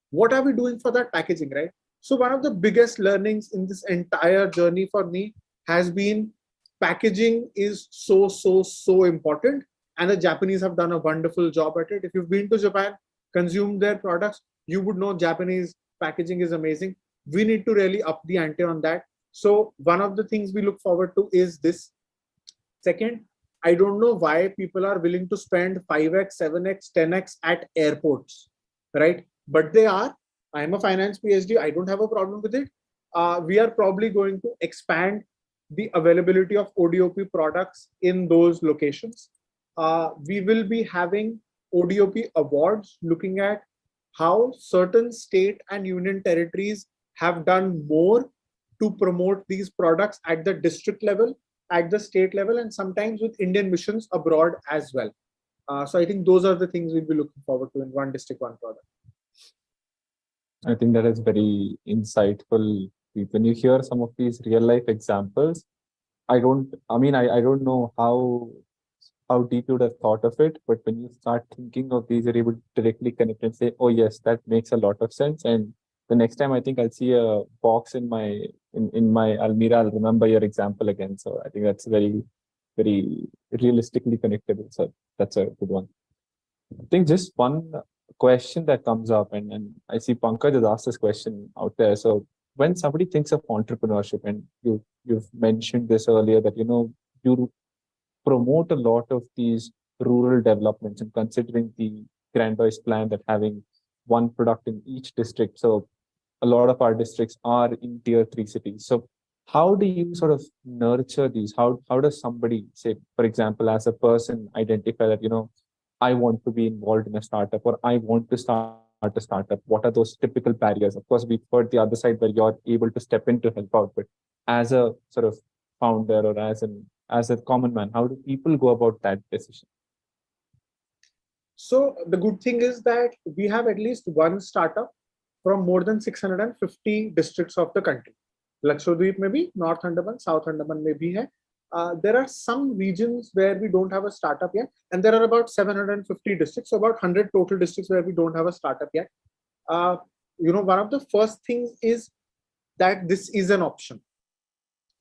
What are we doing for that packaging, right? So one of the biggest learnings in this entire journey for me has been packaging is so important. And the Japanese have done a wonderful job at it. If you've been to Japan, consumed their products, you would know Japanese packaging is amazing. We need to really up the ante on that. So one of the things we look forward to is this. Second, I don't know why people are willing to spend 5x, 7x, 10x at airports. right? But they are. I'm a finance PhD. I don't have a problem with it. We are probably going to expand the availability of ODOP products in those locations. We will be having ODOP awards looking at how certain state and union territories have done more to promote these products at the district level, at the state level, and sometimes with Indian missions abroad as well. So I think those are the things we'll be looking forward to in one district, one product. I think that is very insightful. When you hear some of these real life examples, I don't know how deep you would have thought of it, but when you start thinking of these, you're able to directly connect and say, oh yes, that makes a lot of sense. And the next time I think I'll see a box in my Almira, I'll remember your example again. So I think that's very, very realistically connectable. So that's a good one. I think just one question that comes up, and I see Pankaj has asked this question out there. So when somebody thinks of entrepreneurship, and you've mentioned this earlier, that you promote a lot of these rural developments, and considering the grandiose plan that having one product in each district. So a lot of our districts are in tier 3 cities. So how do you sort of nurture these? How does somebody, say, for example, as a person, identify that, I want to be involved in a startup, or I want to start a startup? What are those typical barriers? Of course, we've heard the other side where you're able to step in to help out, but as a sort of founder or as a common man, how do people go about that decision? So the good thing is that we have at least one startup from more than 650 districts of the country. Lakshadweep may be, North Andaman, South Andaman may be. There are some regions where we don't have a startup yet, and there are about 750 districts, so about 100 total districts where we don't have a startup yet. One of the first things is that this is an option,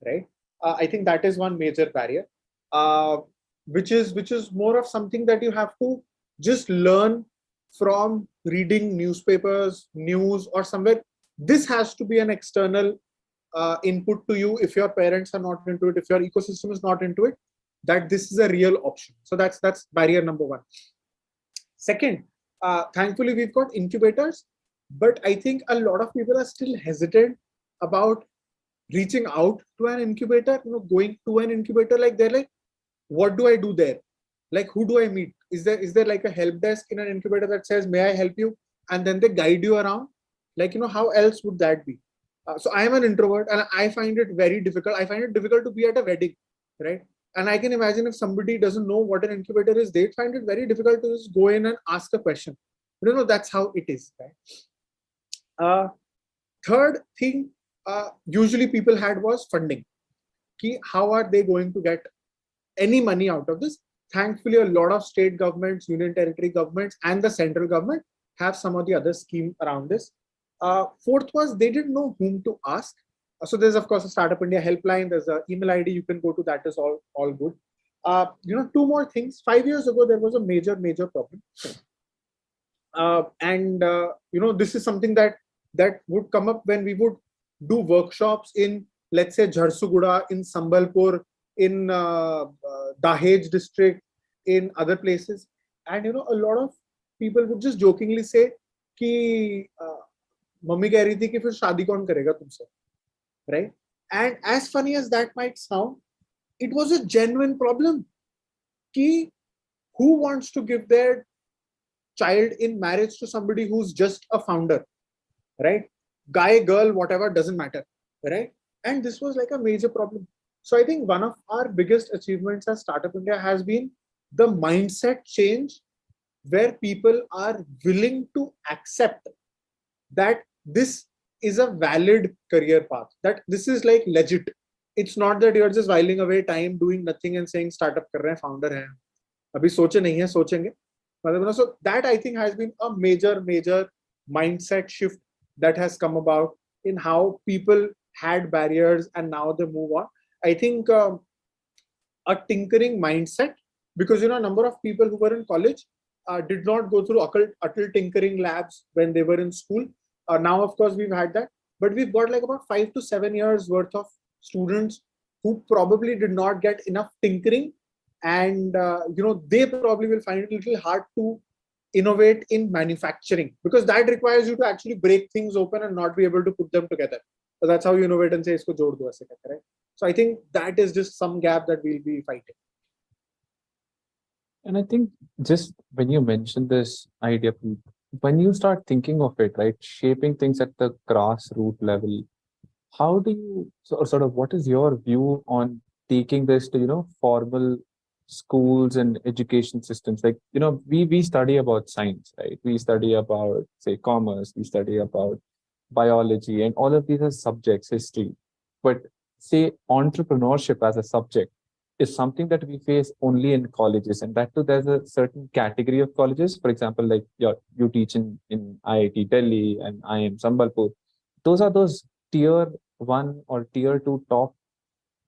right? I think that is one major barrier, which is more of something that you have to just learn from reading newspapers, news, or somewhere. This has to be an external input to you if your parents are not into it, if your ecosystem is not into it, that this is a real option. So that's barrier number one. Second, thankfully we've got incubators, but I think a lot of people are still hesitant about reaching out to an incubator, going to an incubator. Like they're like, what do I do there? Like, who do I meet? Is there like a help desk in an incubator that says, may I help you? And then they guide you around. Like, how else would that be? So I am an introvert and I find it very difficult. I find it difficult to be at a wedding, right? And I can imagine if somebody doesn't know what an incubator is, they find it very difficult to just go in and ask a question. That's how it is, right? Third thing, usually people had was funding. How are they going to get any money out of this? Thankfully, a lot of state governments, union territory governments, and the central government have some of the other schemes around this. Fourth was they didn't know whom to ask. So there's of course a Startup India helpline. There's an email ID you can go to. That is all good. Two more things. 5 years ago there was a major problem, this is something that would come up when we would do workshops in, let's say, Jharsuguda, in Sambalpur, in Dahej district, in other places, and a lot of people would just jokingly say कि mummy कह रही थी कि फिर शादी कौन करेगा तुमसे, right? And as funny as that might sound, it was a genuine problem. कि who wants to give their child in marriage to somebody who's just a founder, right? Guy, girl, whatever, doesn't matter, right? And this was like a major problem. So I think one of our biggest achievements as Startup India has been the mindset change, where people are willing to accept that this is a valid career path, that this is like legit. It's not that you're just whiling away time doing nothing and saying startup kar rahe hain, founder hai, abhi soche nahi hai, sochenge. So that I think has been a major mindset shift that has come about in how people had barriers and now they move on. I think a tinkering mindset, because a number of people who were in college did not go through Atal tinkering labs when they were in school. Now, of course, we've had that, but we've got like about 5 to 7 years worth of students who probably did not get enough tinkering, and they probably will find it a little hard to innovate in manufacturing, because that requires you to actually break things open and not be able to put them together. So that's how you innovate and say, isko jod do, aise karke, right? So I think that is just some gap that we'll be fighting. And I think just when you mentioned this idea, when you start thinking of it, right, shaping things at the grassroots level, how do you sort of, what is your view on taking this to, formal schools and education systems? Like, we study about science, right? We study about, say, commerce, we study about biology, and all of these are subjects, history. But say entrepreneurship as a subject is something that we face only in colleges, and that too there's a certain category of colleges. For example, like you teach in IIT Delhi and IIM Sambalpur. Those are those tier 1 or tier 2 top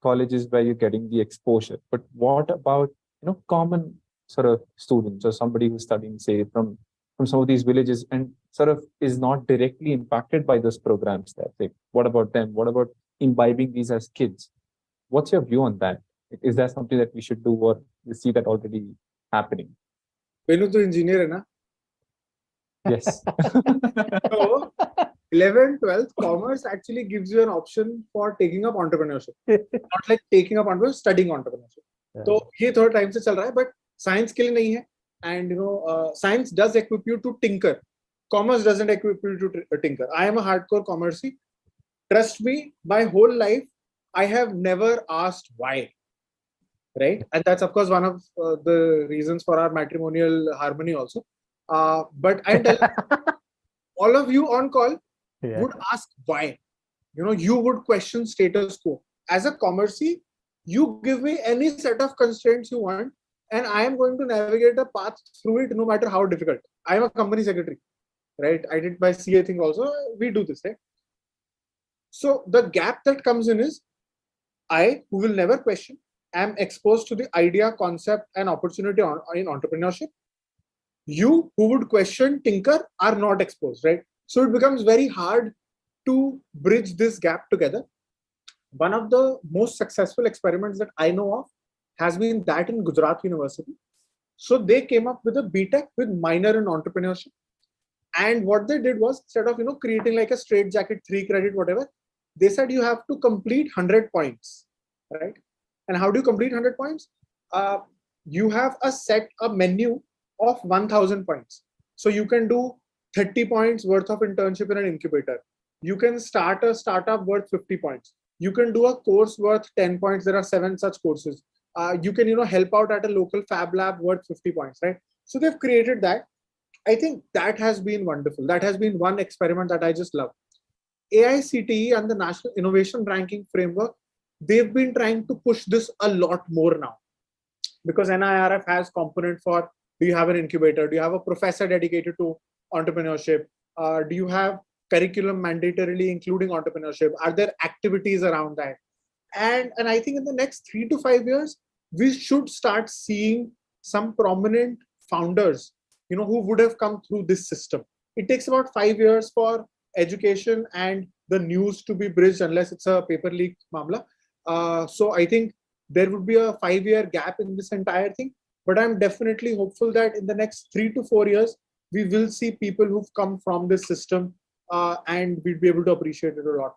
colleges where you're getting the exposure. But what about common sort of students or somebody who's studying, say, from some of these villages and sort of is not directly impacted by those programs there? Like, what about them? What about imbibing these as kids? What's your view on that? Is that something that we should do, or you see that already happening? Venu to engineer hai na? Yes. So 11th, 12th, commerce actually gives you an option for taking up entrepreneurship. Not like taking up entrepreneurship, studying entrepreneurship. So ये थोड़ा time से चल रहा है, but science के लिए नहीं है. And science does equip you to tinker. Commerce doesn't equip you to tinker. I am a hardcore commerce. Trust me, my whole life, I have never asked why. Right? And that's, of course, one of the reasons for our matrimonial harmony also. But I tell all of you on call would ask why. You would question status quo. As a commerce, you give me any set of constraints you want, and I am going to navigate a path through it no matter how difficult. I am a company secretary, right? I did my CA thing also. We do this, right? So the gap that comes in is I, who will never question, am exposed to the idea, concept, and opportunity in entrepreneurship. You, who would question, tinker, are not exposed, right? So it becomes very hard to bridge this gap together. One of the most successful experiments that I know of has been that in Gujarat University. So they came up with a BTech with minor in entrepreneurship. And what they did was, instead of creating like a straight jacket, 3 credit, whatever, they said you have to complete 100 points, right? And how do you complete 100 points? You have a menu of 1000 points. So you can do 30 points worth of internship in an incubator. You can start a startup worth 50 points. You can do a course worth 10 points. There are 7 such courses. You can, help out at a local fab lab worth 50 points, right? So they've created that. I think that has been wonderful. That has been one experiment that I just love. AICTE and the National Innovation Ranking Framework, they've been trying to push this a lot more now, because NIRF has component for, do you have an incubator? Do you have a professor dedicated to entrepreneurship? Do you have curriculum mandatorily including entrepreneurship? Are there activities around that? And I think in the next 3 to 5 years, we should start seeing some prominent founders, who would have come through this system. It takes about 5 years for education and the news to be bridged, unless it's a paper leak mamla. So I think there would be a 5-year gap in this entire thing. But I'm definitely hopeful that in the next 3 to 4 years, we will see people who've come from this system and we'll be able to appreciate it a lot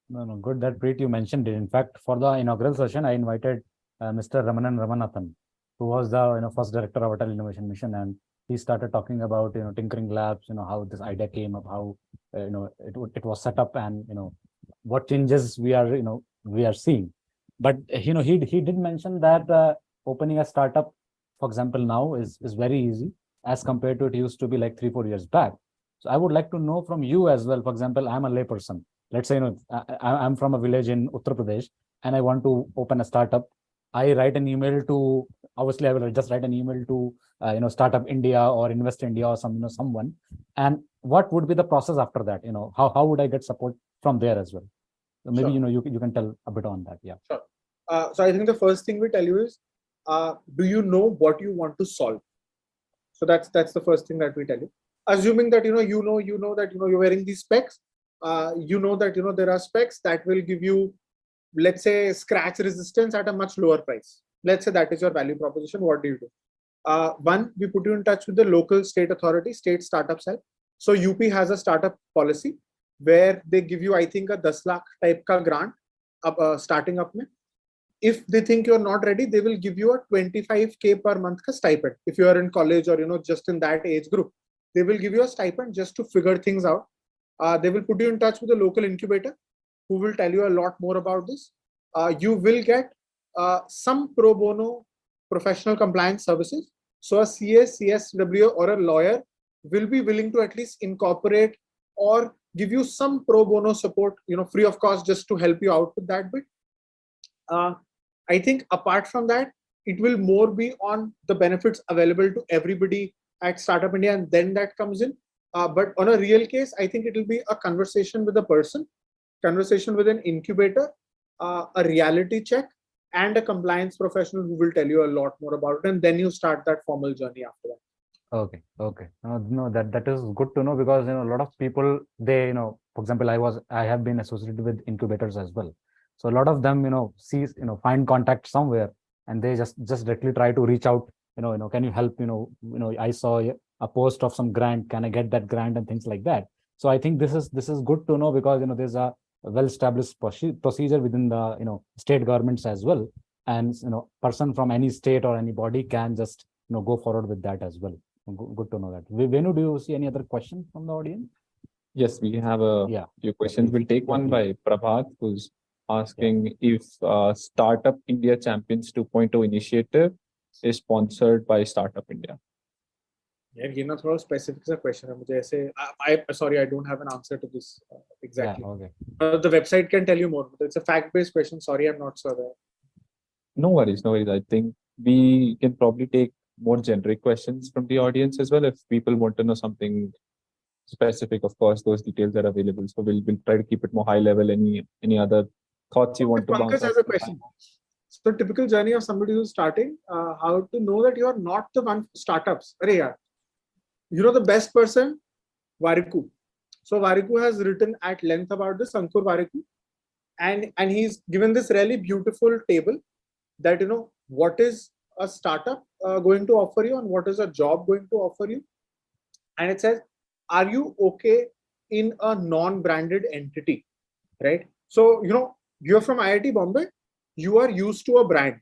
more. No, good that Preet, you mentioned it. In fact, for the inaugural session, I invited Mr. Ramanan Ramanathan, who was the first director of Atal Innovation Mission, and he started talking about tinkering labs, how this idea came up, how it was set up, and what changes we are seeing. But he did mention that opening a startup, for example, now is very easy as compared to it used to be like 3-4 years back. So I would like to know from you as well. For example, I'm a layperson. Let's say I'm from a village in Uttar Pradesh and I want to open a startup. I write an email to, obviously I will just write an email to Startup India or Invest India or someone. And what would be the process after that? How would I get support from there as well? So maybe Sure. you can tell a bit on that. Yeah. Sure. So I think the first thing we tell you is, do you know what you want to solve? So that's the first thing that we tell you. Assuming that you know that you're wearing these specs, that there are specs that will give you, let's say, scratch resistance at a much lower price. Let's say that is your value proposition. What do you do? One, we put you in touch with the local state authority, state startup cell. So UP has a startup policy where they give you, I think, a 10 lakh type ka grant starting up mein. If they think you're not ready, they will give you a 25K per month ka stipend. If you are in college or just in that age group, they will give you a stipend just to figure things out. They will put you in touch with a local incubator who will tell you a lot more about this. You will get some pro bono professional compliance services. So a CA, CSW or a lawyer will be willing to at least incorporate or give you some pro bono support, free of cost, just to help you out with that bit. I think apart from that, it will more be on the benefits available to everybody at Startup India, and then that comes in. But on a real case, I think it will be a conversation with a person, conversation with an incubator, a reality check, and a compliance professional who will tell you a lot more about it, and then you start that formal journey after that. Okay. No, that is good to know, because a lot of people, they for example, I have been associated with incubators as well. So a lot of them find contact somewhere, and they just directly try to reach out. Can you help? I saw a post of some grant. Can I get that grant and things like that? So I think this is good to know, because there's a well-established procedure within the state governments as well, and person from any state or any body can just go forward with that as well. Good to know that. Venu, do you see any other question from the audience? Yes, we have a few questions. We'll take one by Prabhat, who's asking if Startup India Champions 2.0 initiative is sponsored by Startup India. Yeah, ये ना थोड़ा specific सा question है मुझे ऐसे. Sorry, I don't have an answer to this exactly. Yeah, okay. The website can tell you more, but it's a fact-based question. Sorry, I'm not sure there. No worries. I think we can probably take more generic questions from the audience as well. If people want to know something specific, of course, those details are available. So we'll try to keep it more high level. Any other thoughts you want to bounce? Pankaj has a question. So typical journey of somebody who's starting, how to know that you are not the one for startups. The best person, Variku. So Variku has written at length about this, Ankur Variku, and he's given this really beautiful table that what is a startup going to offer you and what is a job going to offer you. And it says, are you okay in a non-branded entity, right? So you're from IIT Bombay, you are used to a brand,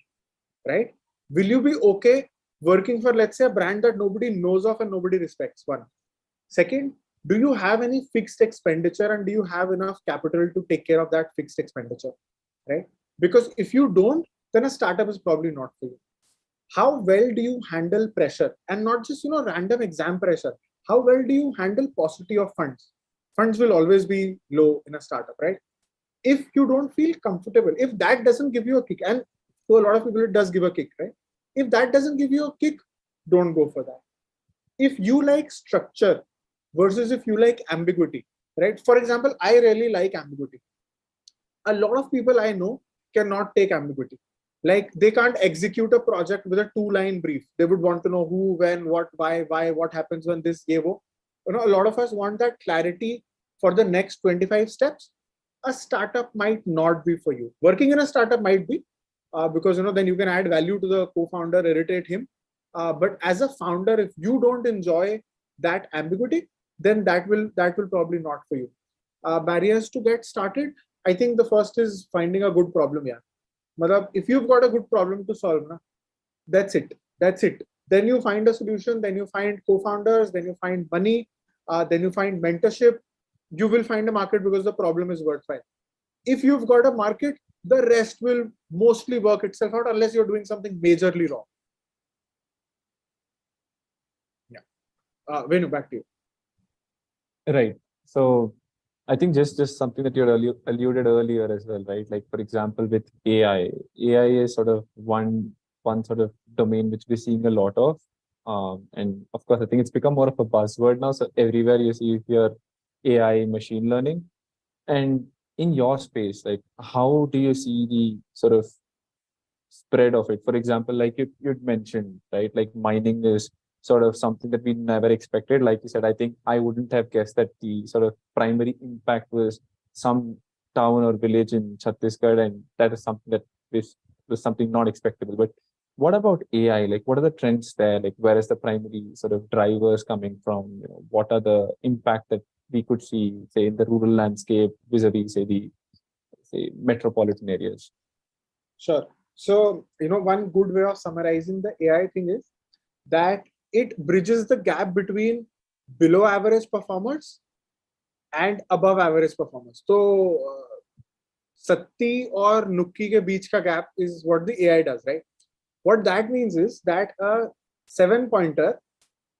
right? Will you be okay working for, let's say, a brand that nobody knows of and nobody respects? One. Second, do you have any fixed expenditure, and do you have enough capital to take care of that fixed expenditure, right? Because if you don't, then a startup is probably not for you. How well do you handle pressure, and not just random exam pressure? How well do you handle paucity of funds? Funds will always be low in a startup, right? If you don't feel comfortable, if that doesn't give you a kick, and to a lot of people it does give a kick, right? If that doesn't give you a kick, don't go for that. If you like structure versus if you like ambiguity, right? For example, I really like ambiguity. A lot of people I know cannot take ambiguity. Like, they can't execute a project with a 2-line brief. They would want to know who, when, what, why, what happens when this, ye, wo. A lot of us want that clarity for the next 25 steps. A startup might not be for you. Working in a startup might be, because then you can add value to the co-founder, irritate him. But as a founder, if you don't enjoy that ambiguity, then that will probably not for you. Barriers to get started, I think the first is finding a good problem. If you've got a good problem to solve, that's it. Then you find a solution, then you find co-founders, then you find money, then you find mentorship. You will find a market because the problem is worthwhile. If you've got a market, the rest will mostly work itself out, unless you're doing something majorly wrong. Venu, back to you. Right. So I think just something that you alluded earlier as well, right? Like, for example, with AI is sort of one sort of domain which we're seeing a lot of. And of course, I think it's become more of a buzzword now. So everywhere you hear AI, machine learning. And in your space, like, how do you see the sort of spread of it? For example, like you'd mentioned, right? Like, mining is sort of something that we never expected. Like you said, I think I wouldn't have guessed that the sort of primary impact was some town or village in Chhattisgarh, and that is something that was something not expectable. But what about AI? Like, what are the trends there? Like, where is the primary sort of drivers coming from? What are the impact that we could see, say, in the rural landscape vis-a-vis, say, the metropolitan areas? Sure. So, one good way of summarizing the AI thing is that it bridges the gap between below average performers and above average performers. So, Satti or Nukki ke beech ka gap is what the AI does, right? What that means is that a 7-pointer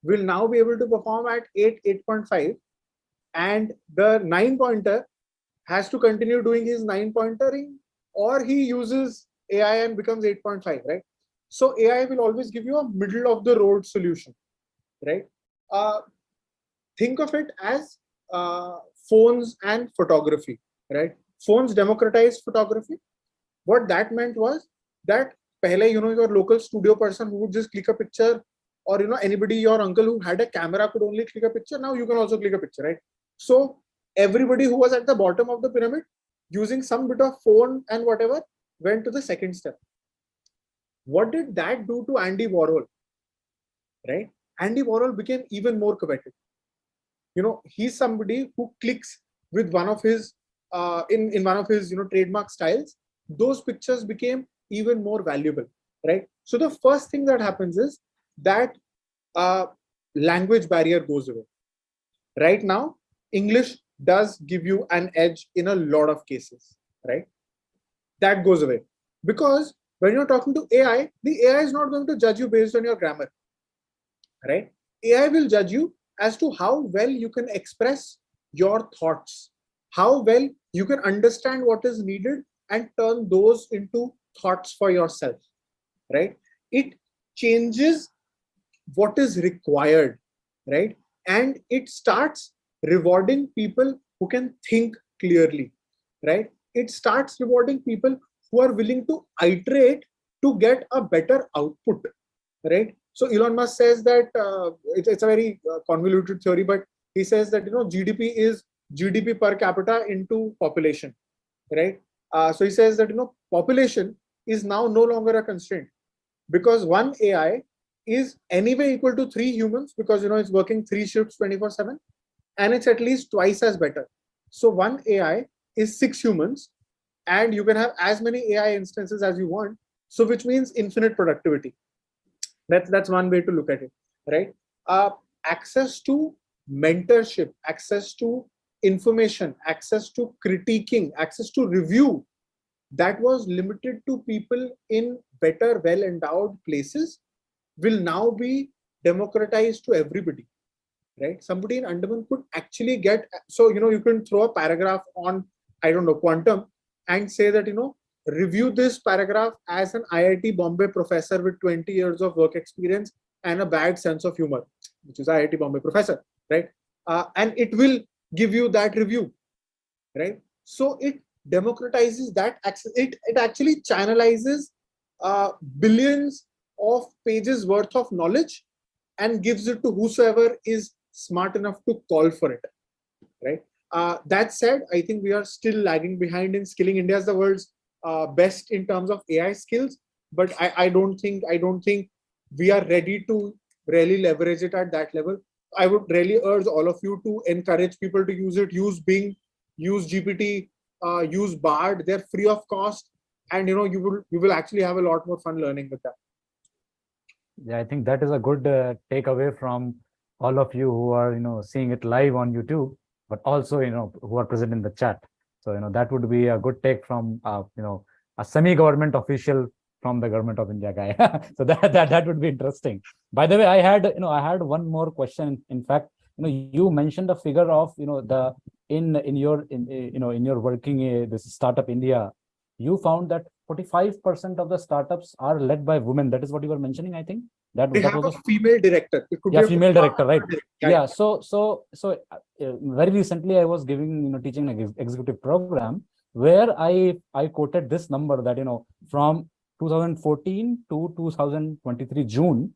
will now be able to perform at 8.5, and the 9-pointer has to continue doing his 9-pointering, or he uses AI and becomes 8.5, right? So AI will always give you a middle of the road solution, right? Think of it as phones and photography, right? Phones democratized photography. What that meant was that pehle, your local studio person who would just click a picture, or anybody, your uncle who had a camera could only click a picture. Now you can also click a picture, right? So everybody who was at the bottom of the pyramid using some bit of phone and whatever went to the second step. What did that do to Andy Warhol? Right? Andy Warhol became even more coveted. He's somebody who clicks with one of his in one of his trademark styles. Those pictures became even more valuable, right? So the first thing that happens is that language barrier goes away. Right now, English does give you an edge in a lot of cases, right? That goes away because when you're talking to AI, the AI is not going to judge you based on your grammar, right? AI will judge you as to how well you can express your thoughts, how well you can understand what is needed and turn those into thoughts for yourself, right? It changes what is required, right? And it starts rewarding people who can think clearly, right? It starts rewarding people who are willing to iterate to get a better output, right? So Elon Musk says that it's a very convoluted theory, but he says that GDP is GDP per capita into population, right? So he says that population is now no longer a constraint because one AI is anyway equal to 3 humans because it's working 3 shifts 24/7, and it's at least twice as better. So one AI is 6 humans, and you can have as many AI instances as you want. So which means infinite productivity. That's one way to look at it, right? Access to mentorship, access to information, access to critiquing, access to review, that was limited to people in better, well-endowed places, will now be democratized to everybody, right? Somebody in Andaman could actually get, so you can throw a paragraph on, I don't know, quantum, and say that review this paragraph as an IIT Bombay professor with 20 years of work experience and a bad sense of humor, which is IIT Bombay professor, right? And it will give you that review, right? So it democratizes that access. It actually channelizes billions of pages worth of knowledge and gives it to whosoever is smart enough to call for it, right? That said, I think we are still lagging behind in skilling. India is the world's best in terms of AI skills, but I don't think we are ready to really leverage it at that level. I would really urge all of you to encourage people to use it. Use Bing, use GPT, use Bard. They're free of cost, and you will actually have a lot more fun learning with that. Yeah, I think that is a good takeaway from all of you who are seeing it live on YouTube, but also who are present in the chat. So that would be a good take from a semi-government official from the government of India guy. So that would be interesting. By the way, I had one more question. In fact, you mentioned a figure of in your working this startup India, you found that 45% of the startups are led by women. That is what you were mentioning, I think. That have was a female director. It could be a female director, right? Yeah. So very recently I was giving teaching an executive program where I quoted this number that from 2014 to 2023 June,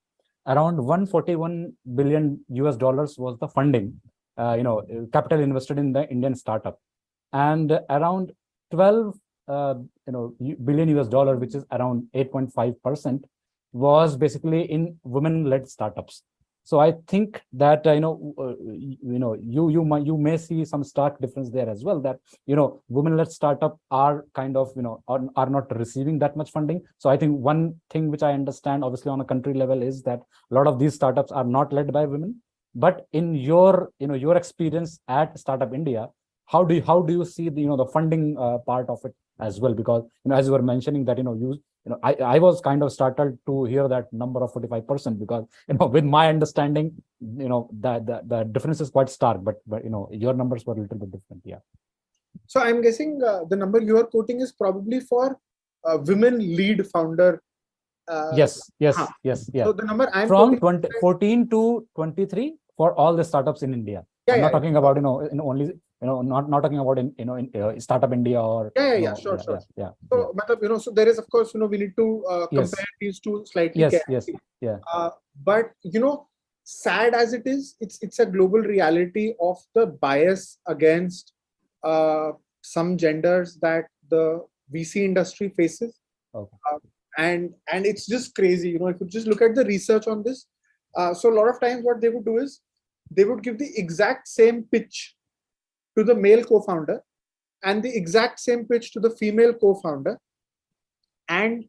around 141 billion US dollars was the funding, capital invested in the Indian startup, and around 12 billion US dollar, which is around 8.5%, was basically in women-led startups. So I think that you may see some stark difference there as well, that women-led startup are kind of are not receiving that much funding. So I think one thing which I understand obviously on a country level is that a lot of these startups are not led by women. But in your your experience at Startup India, how do you see the funding part of it as well? Because as you were mentioning that I was kind of startled to hear that number of 45%, because with my understanding that the difference is quite stark, but your numbers were a little bit different. Yeah. So I'm guessing the number you are quoting is probably for women lead founder. Yes. Yeah. So the number I'm from quoting 2014 to 23 for all the startups in India. I'm not talking about only not talking about in Startup India or sure. So so there is, of course, we need to compare these two slightly carefully. But sad as it is, it's a global reality of the bias against some genders that the VC industry faces. And it's just crazy. If you just look at the research on this, so a lot of times what they would do is they would give the exact same pitch to the male co-founder and the exact same pitch to the female co-founder, and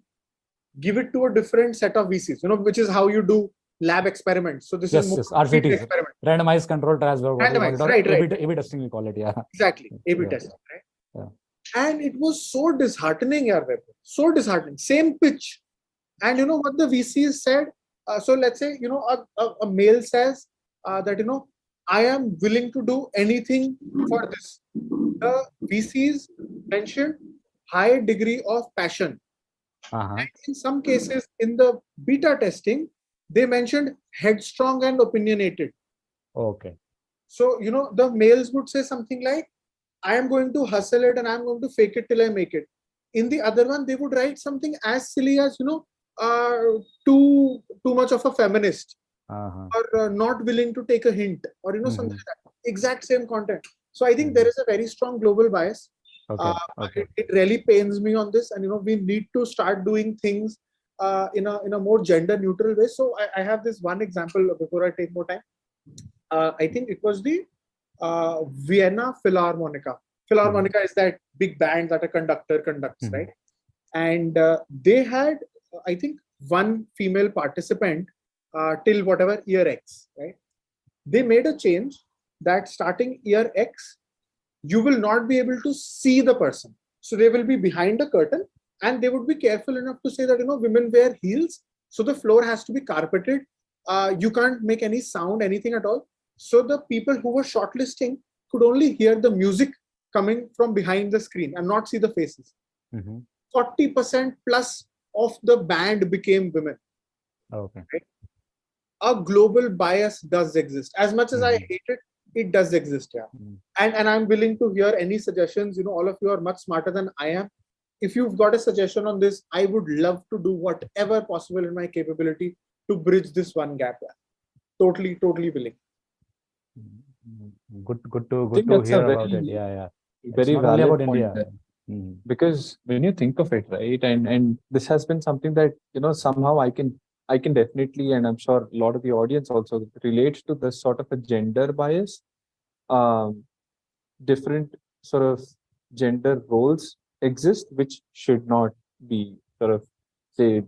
give it to a different set of VCs, which is how you do lab experiments. So this is more RCTs, experiment. Randomized control trials, right. A/B testing we call it. Exactly, A/B testing, right? And it was so disheartening, so disheartening. Same pitch, and what the VCs said. So let's say a male says that I am willing to do anything for this. The VCs mentioned high degree of passion. And in some cases, in the beta testing, they mentioned headstrong and opinionated. Okay. So the males would say something like, I am going to hustle it and I'm going to fake it till I make it. In the other one, they would write something as silly as too much of a feminist, or not willing to take a hint, or something like that. Exact same content. So I think there is a very strong global bias. It really pains me on this, and we need to start doing things in a more gender neutral way. So I have this one example before I take more time. I think it was the Vienna Philharmonica. Philharmonica is that big band that a conductor conducts, right? And they had, I think, one female participant till whatever year X, right? They made a change that starting year X, you will not be able to see the person. So they will be behind a curtain, and they would be careful enough to say that women wear heels, so the floor has to be carpeted. You can't make any sound, anything at all. So the people who were shortlisting could only hear the music coming from behind the screen and not see the faces. 40% plus of the band became women. Okay. Right? A global bias does exist. As much as I hate it, it does exist. And I'm willing to hear any suggestions. All of you are much smarter than I am. If you've got a suggestion on this, I would love to do whatever possible in my capability to bridge this one gap. Totally willing. Good to hear about it. Very valid point there. Because when you think of it, right, and this has been something that somehow I can definitely, and I'm sure a lot of the audience also relates to this sort of a gender bias. Different sort of gender roles exist which should not be sort of, say,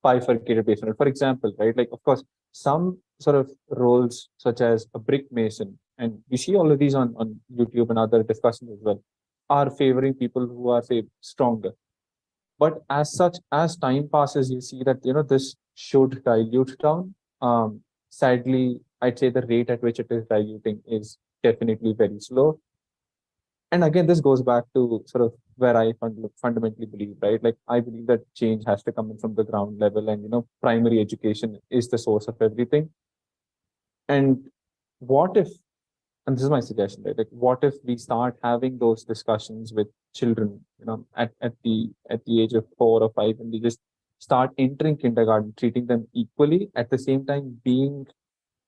bifurcated based on it. For example, right, like of course some sort of roles such as a brick mason, and we see all of these on YouTube and other discussions as well, are favoring people who are, say, stronger. But as such, as time passes, you see that this should dilute down. Sadly, I'd say the rate at which it is diluting is definitely very slow. And again, this goes back to sort of where I fundamentally believe, right? Like I believe that change has to come in from the ground level, and primary education is the source of everything. And what if, and this is my suggestion, right? Like what if we start having those discussions with children, at the age of 4 or 5, and we just start entering kindergarten, treating them equally, at the same time being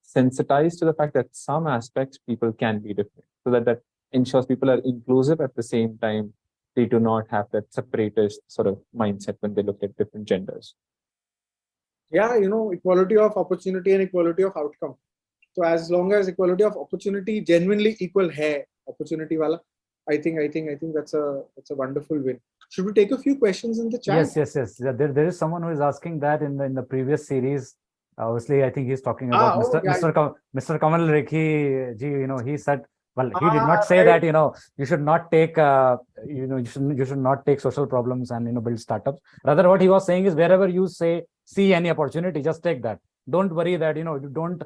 sensitized to the fact that some aspects people can be different, so that ensures people are inclusive at the same time they do not have that separatist sort of mindset when they look at different genders. Yeah, equality of opportunity and equality of outcome. So as long as equality of opportunity genuinely equal hai opportunity wala, I think that's a wonderful win. Should we take a few questions in the chat? Yes. Yeah, there is someone who is asking that in the previous series. Obviously, I think he's talking about Mr. Kamal Rekhi ji. He said, well, he did not say right. that you should not take you should not take social problems and build startups. Rather, what he was saying is wherever you see any opportunity, just take that. Don't worry that you don't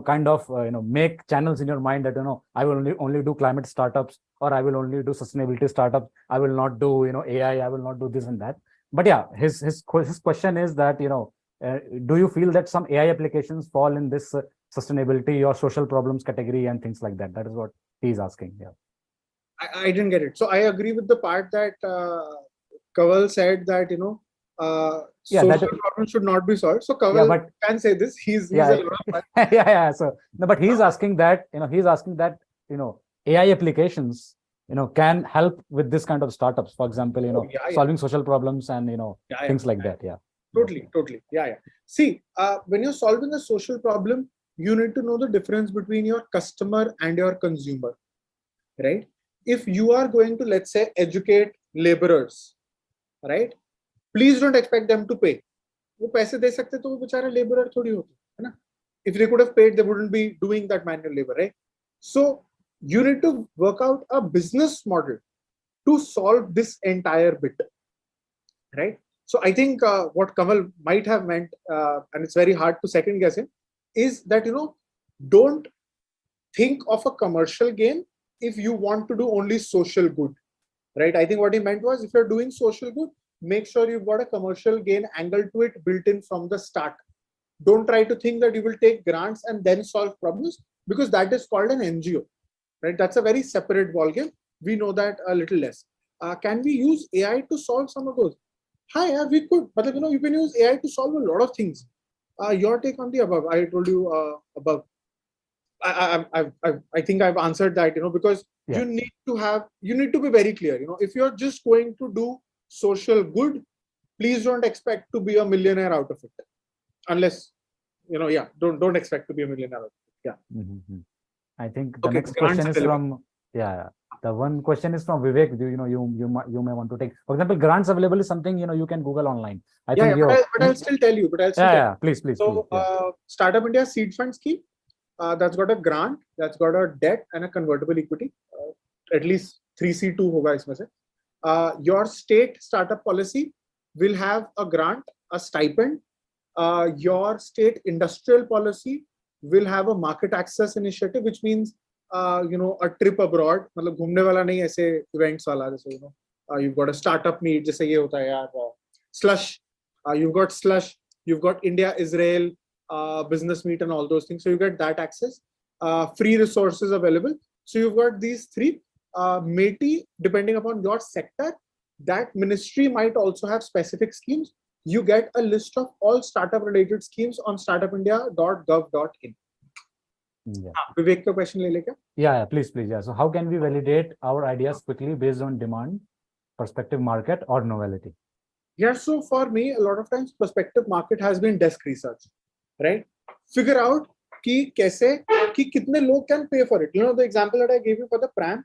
kind of make channels in your mind that I will only do climate startups, or I will only do sustainability startups. I will not do AI. I will not do this and that. But yeah, his question is that do you feel that some AI applications fall in this sustainability or social problems category and things like that? That is what he's asking. Yeah, I didn't get it. So I agree with the part that Kaval said that social problems should not be solved. So Kaval can say this. He's a lot of fun. yeah. So no, but he's asking that AI applications can help with this kind of startups. For example, solving social problems and things like that. Yeah. Totally. Yeah. See, when you're solving a social problem, you need to know the difference between your customer and your consumer, right? If you are going to, let's say, educate laborers, right? Please don't expect them to pay. वो पैसे दे सकते तो वो बेचारा laborer थोड़ी होते, है ना? If they could have paid, they wouldn't be doing that manual labor, right? So you need to work out a business model to solve this entire bit, right? So I think what Kamal might have meant, and it's very hard to second guess him, is that don't think of a commercial gain if you want to do only social good, right? I think what he meant was if you're doing social good, make sure you've got a commercial gain angle to it built in from the start. Don't try to think that you will take grants and then solve problems, because that is called an NGO, right? That's a very separate ballgame. We know that a little less. Can we use AI to solve some of those? Hi, we could, but you can use AI to solve a lot of things. Your take on the above? I told you above. I think I've answered that. Because you need to be very clear. If you're just going to do social good, please don't expect to be a millionaire out of it, unless don't expect to be a millionaire out of it. Yeah. Mm-hmm. I think the next question is from the one question is from Vivek. You may want to take, for example, grants available is something you can Google online. I think but I'll still tell you. Please. So Startup India Seed Fund Scheme, that's got a grant, that's got a debt and a convertible equity. At least 3C2 hoga isme se. Your state startup policy will have a grant, a stipend. Your state industrial policy will have a market access initiative, which means a trip abroad. मतलब घूमने वाला नहीं, ऐसे events वाला, जैसे you've got a startup meet, जैसे ये होता है यार, slush. You've got slush. You've got India Israel business meet and all those things. So you get that access. Free resources available. So you've got these three. Maybe depending upon your sector, that ministry might also have specific schemes. You get a list of all startup related schemes on startupindia.gov.in. Vivek ka question le le kya? Yeah, please. Yeah. So how can we validate our ideas quickly based on demand, prospective market, or novelty? Yeah, so for me, a lot of times prospective market has been desk research, right? Figure out ki kitne log can pay for it. The example that I gave you for the pram,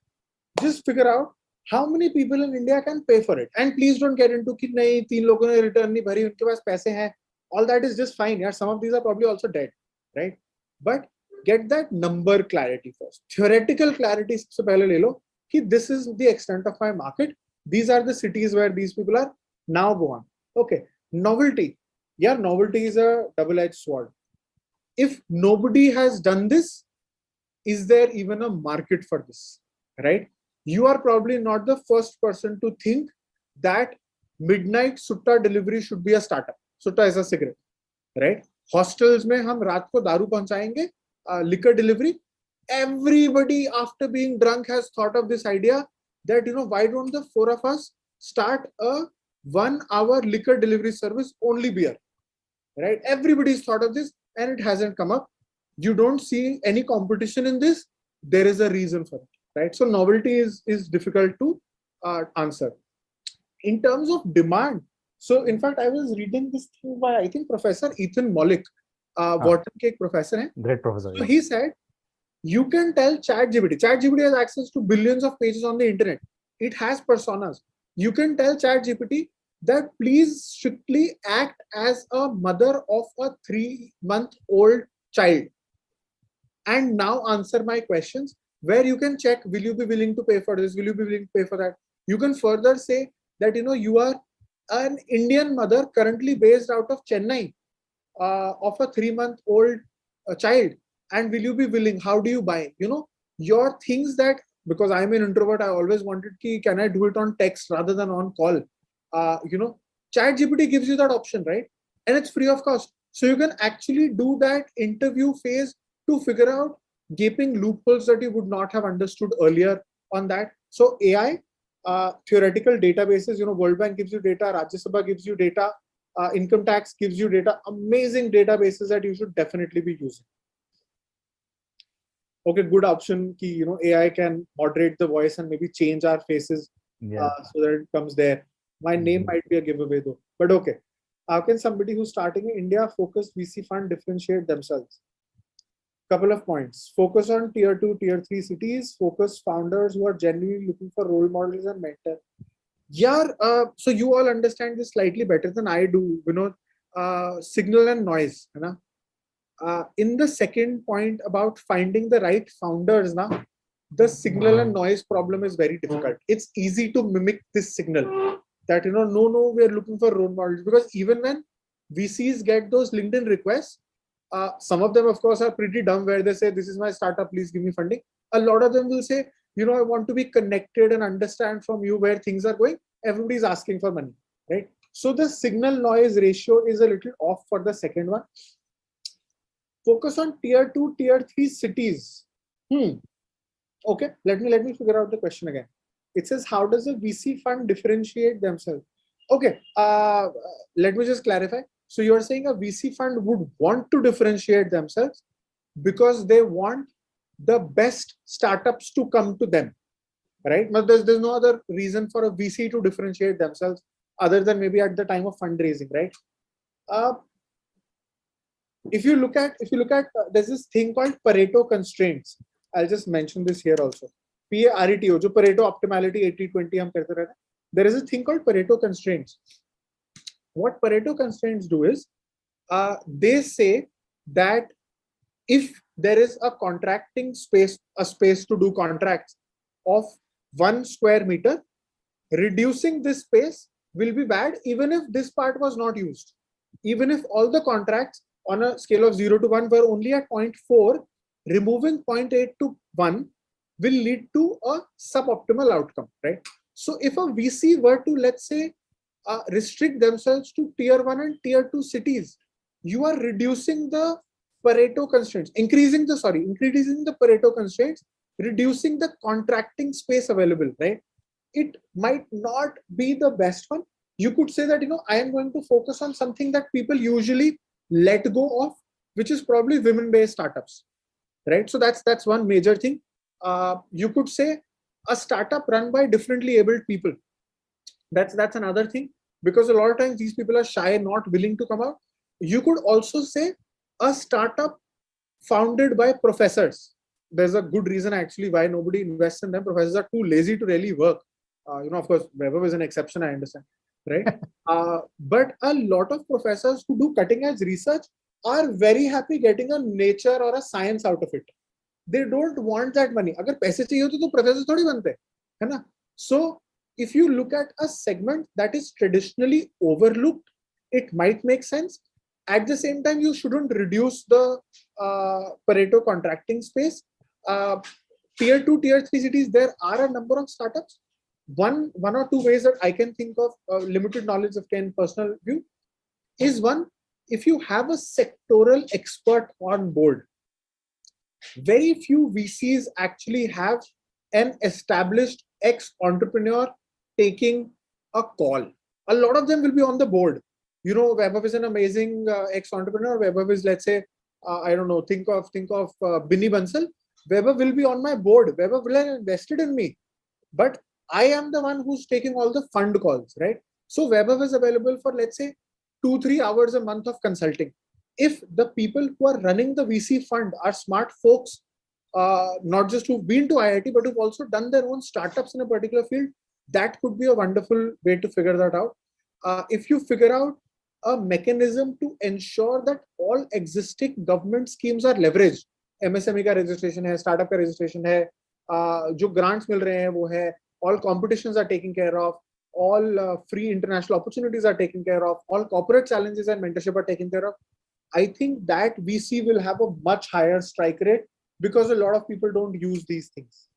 just figure out how many people in India can pay for it. And please don't get into ki nahi, 3 logon ne return nahi bhari, unke paas paise hain. All that is just fine. Yeah, some of these are probably also dead, right? But get that number clarity first. Theoretical clarity se pehle le lo ki this is the extent of my market. These are the cities where these people are. Now go on. Okay. Novelty. Yeah, novelty is a double-edged sword. If nobody has done this, is there even a market for this? Right? You are probably not the first person to think that midnight sutta delivery should be a startup. Sutta is a cigarette, right? Hostels mein hum raat ko daru pahunchayenge, liquor delivery. Everybody after being drunk has thought of this idea that, why don't the 4 of us start a 1-hour liquor delivery service, only beer, right? Everybody's thought of this and it hasn't come up. You don't see any competition in this. There is a reason for it. Right? So novelty is difficult to answer. In terms of demand, So in fact, I was reading this thing by, I think, Professor Ethan Mollick, Wharton Cake professor. Hai. Great professor. So he said, you can tell ChatGPT has access to billions of pages on the internet. It has personas. You can tell ChatGPT that please strictly act as a mother of a 3-month-old child. And now answer my questions, where you can check, will you be willing to pay for this? Will you be willing to pay for that? You can further say that, you are an Indian mother currently based out of Chennai, of a 3-month-old child. And will you be willing? How do you buy? Your things that, because I'm an introvert, I always wanted, can I do it on text rather than on call? ChatGPT gives you that option, right? And it's free of cost. So you can actually do that interview phase to figure out gaping loopholes that you would not have understood earlier on that. So AI, theoretical databases, World Bank gives you data, Rajya Sabha gives you data, income tax gives you data, amazing databases that you should definitely be using. Okay, good option ki, AI can moderate the voice and maybe change our faces so that it comes there. My name might be a giveaway though, but okay. How can somebody who's starting in India focused VC fund differentiate themselves? Couple of points. Focus on tier 2, tier 3 cities. Focus founders who are genuinely looking for role models and mentors. Yeah, so you all understand this slightly better than I do, signal and noise. In the second point about finding the right founders, the signal and noise problem is very difficult. It's easy to mimic this signal that, no, we are looking for role models, because even when VCs get those LinkedIn requests, some of them, of course, are pretty dumb, where they say, this is my startup, please give me funding. A lot of them will say, I want to be connected and understand from you where things are going. Everybody's asking for money, right? So the signal noise ratio is a little off for the second one. Focus on tier 2, tier 3 cities. Okay, let me figure out the question again. It says, how does a VC fund differentiate themselves? Okay, let me just clarify. So you're saying a VC fund would want to differentiate themselves because they want the best startups to come to them, right? But there's no other reason for a VC to differentiate themselves other than maybe at the time of fundraising, right? If you look at, there's this thing called Pareto constraints. I'll just mention this here also. PARETO, jo Pareto optimality 80-20 hum karte rehte. There is a thing called Pareto constraints. What Pareto constraints do is, they say that if there is a contracting space, a space to do contracts of 1 square meter, reducing this space will be bad even if this part was not used. Even if all the contracts on a scale of 0 to 1 were only at 0.4, removing 0.8 to 1 will lead to a suboptimal outcome, right? So if a VC were to, let's say, restrict themselves to tier 1 and tier 2 cities, you are reducing the Pareto constraints, increasing the Pareto constraints, reducing the contracting space available, right? It might not be the best one. You could say that, I am going to focus on something that people usually let go of, which is probably women-based startups, right? So that's one major thing. You could say a startup run by differently abled people. That's another thing, because a lot of times these people are shy, not willing to come out. You could also say a startup founded by professors. There's a good reason actually why nobody invests in them. Professors are too lazy to really work. Of course, Vaibhav is an exception, I understand, right? But a lot of professors who do cutting edge research are very happy getting a nature or a science out of it. They don't want that money. Agar paise chahiye to professors thodi bante, hai na? So if you look at a segment that is traditionally overlooked, it might make sense. At the same time, you shouldn't reduce the Pareto contracting space. Tier 2, tier 3 cities, there are a number of startups. One or two ways that I can think of, limited knowledge of Ken personal view, is one, if you have a sectoral expert on board. Very few VCs actually have an established ex-entrepreneur taking a call. A lot of them will be on the board. Vaibhav is an amazing ex-entrepreneur. Vaibhav is, let's say, I don't know, think of Binny Bansal. Vaibhav will be on my board. Vaibhav will have invested in me. But I am the one who's taking all the fund calls, right? So Vaibhav is available for, let's say, 2-3 hours a month of consulting. If the people who are running the VC fund are smart folks, not just who've been to IIT, but who've also done their own startups in a particular field, that could be a wonderful way to figure that out. If you figure out a mechanism to ensure that all existing government schemes are leveraged, MSME का registration है, startup का registration है, जो grants मिल रहे हैं वो है, all competitions are taken care of, all free international opportunities are taken care of, all corporate challenges and mentorship are taken care of, I think that VC will have a much higher strike rate because a lot of people don't use these things.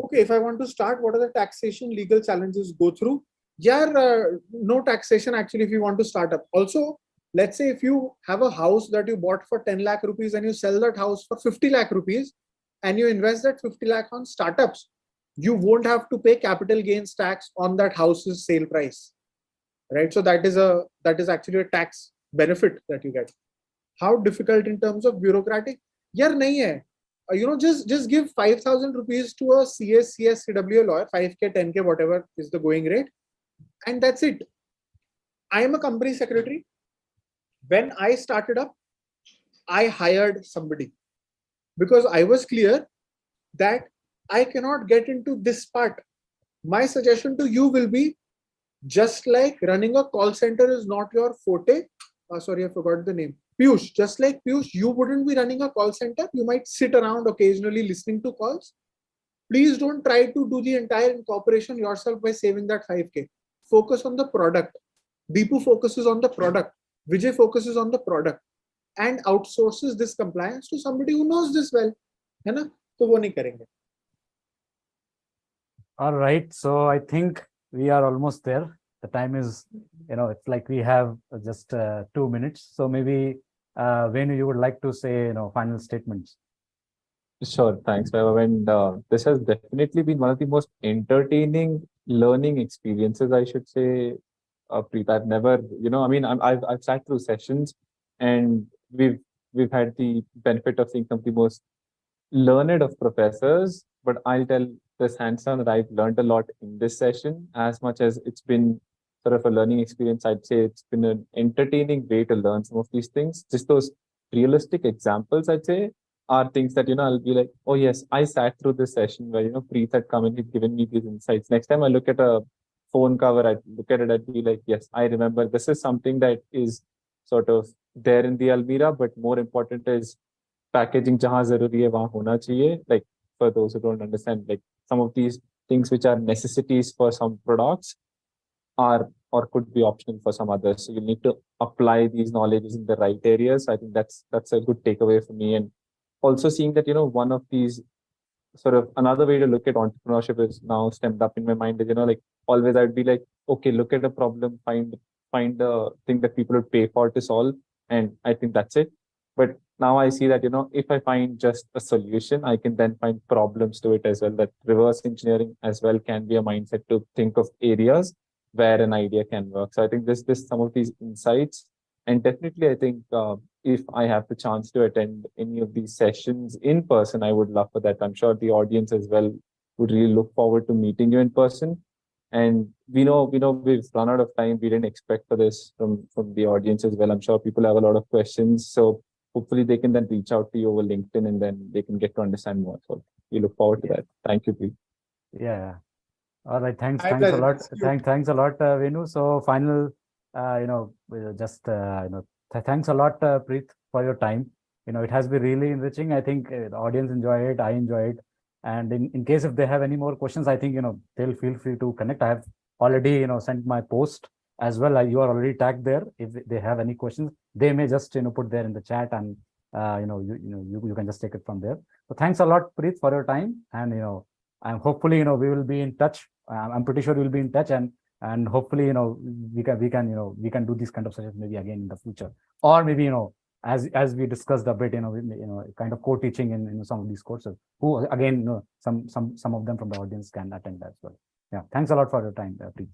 Okay, if I want to start, what are the taxation legal challenges go through? Yeah, no taxation actually if you want to start up. Also, let's say if you have a house that you bought for 10 lakh rupees and you sell that house for 50 lakh rupees and you invest that 50 lakh on startups, you won't have to pay capital gains tax on that house's sale price, right? So that is actually a tax benefit that you get. How difficult in terms of bureaucratic? Yeah, nahi hai. Just give 5,000 rupees to a CS, CWA lawyer, 5K, 10K, whatever is the going rate, and that's it. I am a company secretary. When I started up, I hired somebody because I was clear that I cannot get into this part. My suggestion to you will be, just like running a call center is not your forte. Sorry, I forgot the name. Piyush, just like Piyush, you wouldn't be running a call center. You might sit around occasionally listening to calls. Please don't try to do the entire incorporation yourself by saving that 5K. Focus on the product. Deepu focuses on the product. Vijay focuses on the product and outsources this compliance to somebody who knows this well. है ना? तो वो नहीं करेंगे. All right. So I think we are almost there. The time is, it's like we have just 2 minutes. So maybe Venu, you would like to say, final statements. Sure, thanks, Vaibhav. And this has definitely been one of the most entertaining learning experiences, I should say. Preet, I've never, I've sat through sessions, and we've had the benefit of seeing some of the most learned of professors. But I'll tell this hands down that I've learned a lot in this session. As much as it's been sort of a learning experience, I'd say it's been an entertaining way to learn some of these things. Just those realistic examples, I'd say, are things that, I'll be like, oh yes, I sat through this session where, Preet had come and he'd given me these insights. Next time I look at a phone cover, I'd look at it, I'd be like, yes, I remember this is something that is sort of there in the Almira, but more important is packaging jahan zaruri hai, wahan hona chahiye. Like, for those who don't understand, like some of these things which are necessities for some products are or could be optional for some others. So you need to apply these knowledges in the right areas. I think that's a good takeaway for me. And also seeing that, one of these sort of another way to look at entrepreneurship is now stemmed up in my mind is, like always I'd be like, okay, look at a problem, find the thing that people would pay for to solve. And I think that's it. But now I see that, if I find just a solution, I can then find problems to it as well. That reverse engineering as well can be a mindset to think of areas where an idea can work. So I think this some of these insights, and definitely I think if I have the chance to attend any of these sessions in person, I would love for that. I'm sure the audience as well would really look forward to meeting you in person. And we know we've run out of time. We didn't expect for this from the audience as well. I'm sure people have a lot of questions. So hopefully they can then reach out to you over LinkedIn and then they can get to understand more. So we look forward to that. Thank you, Preet. Yeah. All right. Thanks a pleasure. lot. Thanks a lot, Venu. So final, thanks a lot, Preet, for your time. It has been really enriching. I think the audience enjoyed it. I enjoyed it. And in case if they have any more questions, I think, they'll feel free to connect. I have already, sent my post as well. You are already tagged there. If they have any questions, they may just, put there in the chat and, you can just take it from there. So thanks a lot, Preet, for your time. And, and hopefully, we will be in touch. I'm pretty sure we'll be in touch and hopefully, we can do this kind of sessions maybe again in the future, or maybe, as we discussed a bit, kind of co-teaching in some of these courses, who again, some of them from the audience can attend as well. Yeah. Thanks a lot for your time, Preet.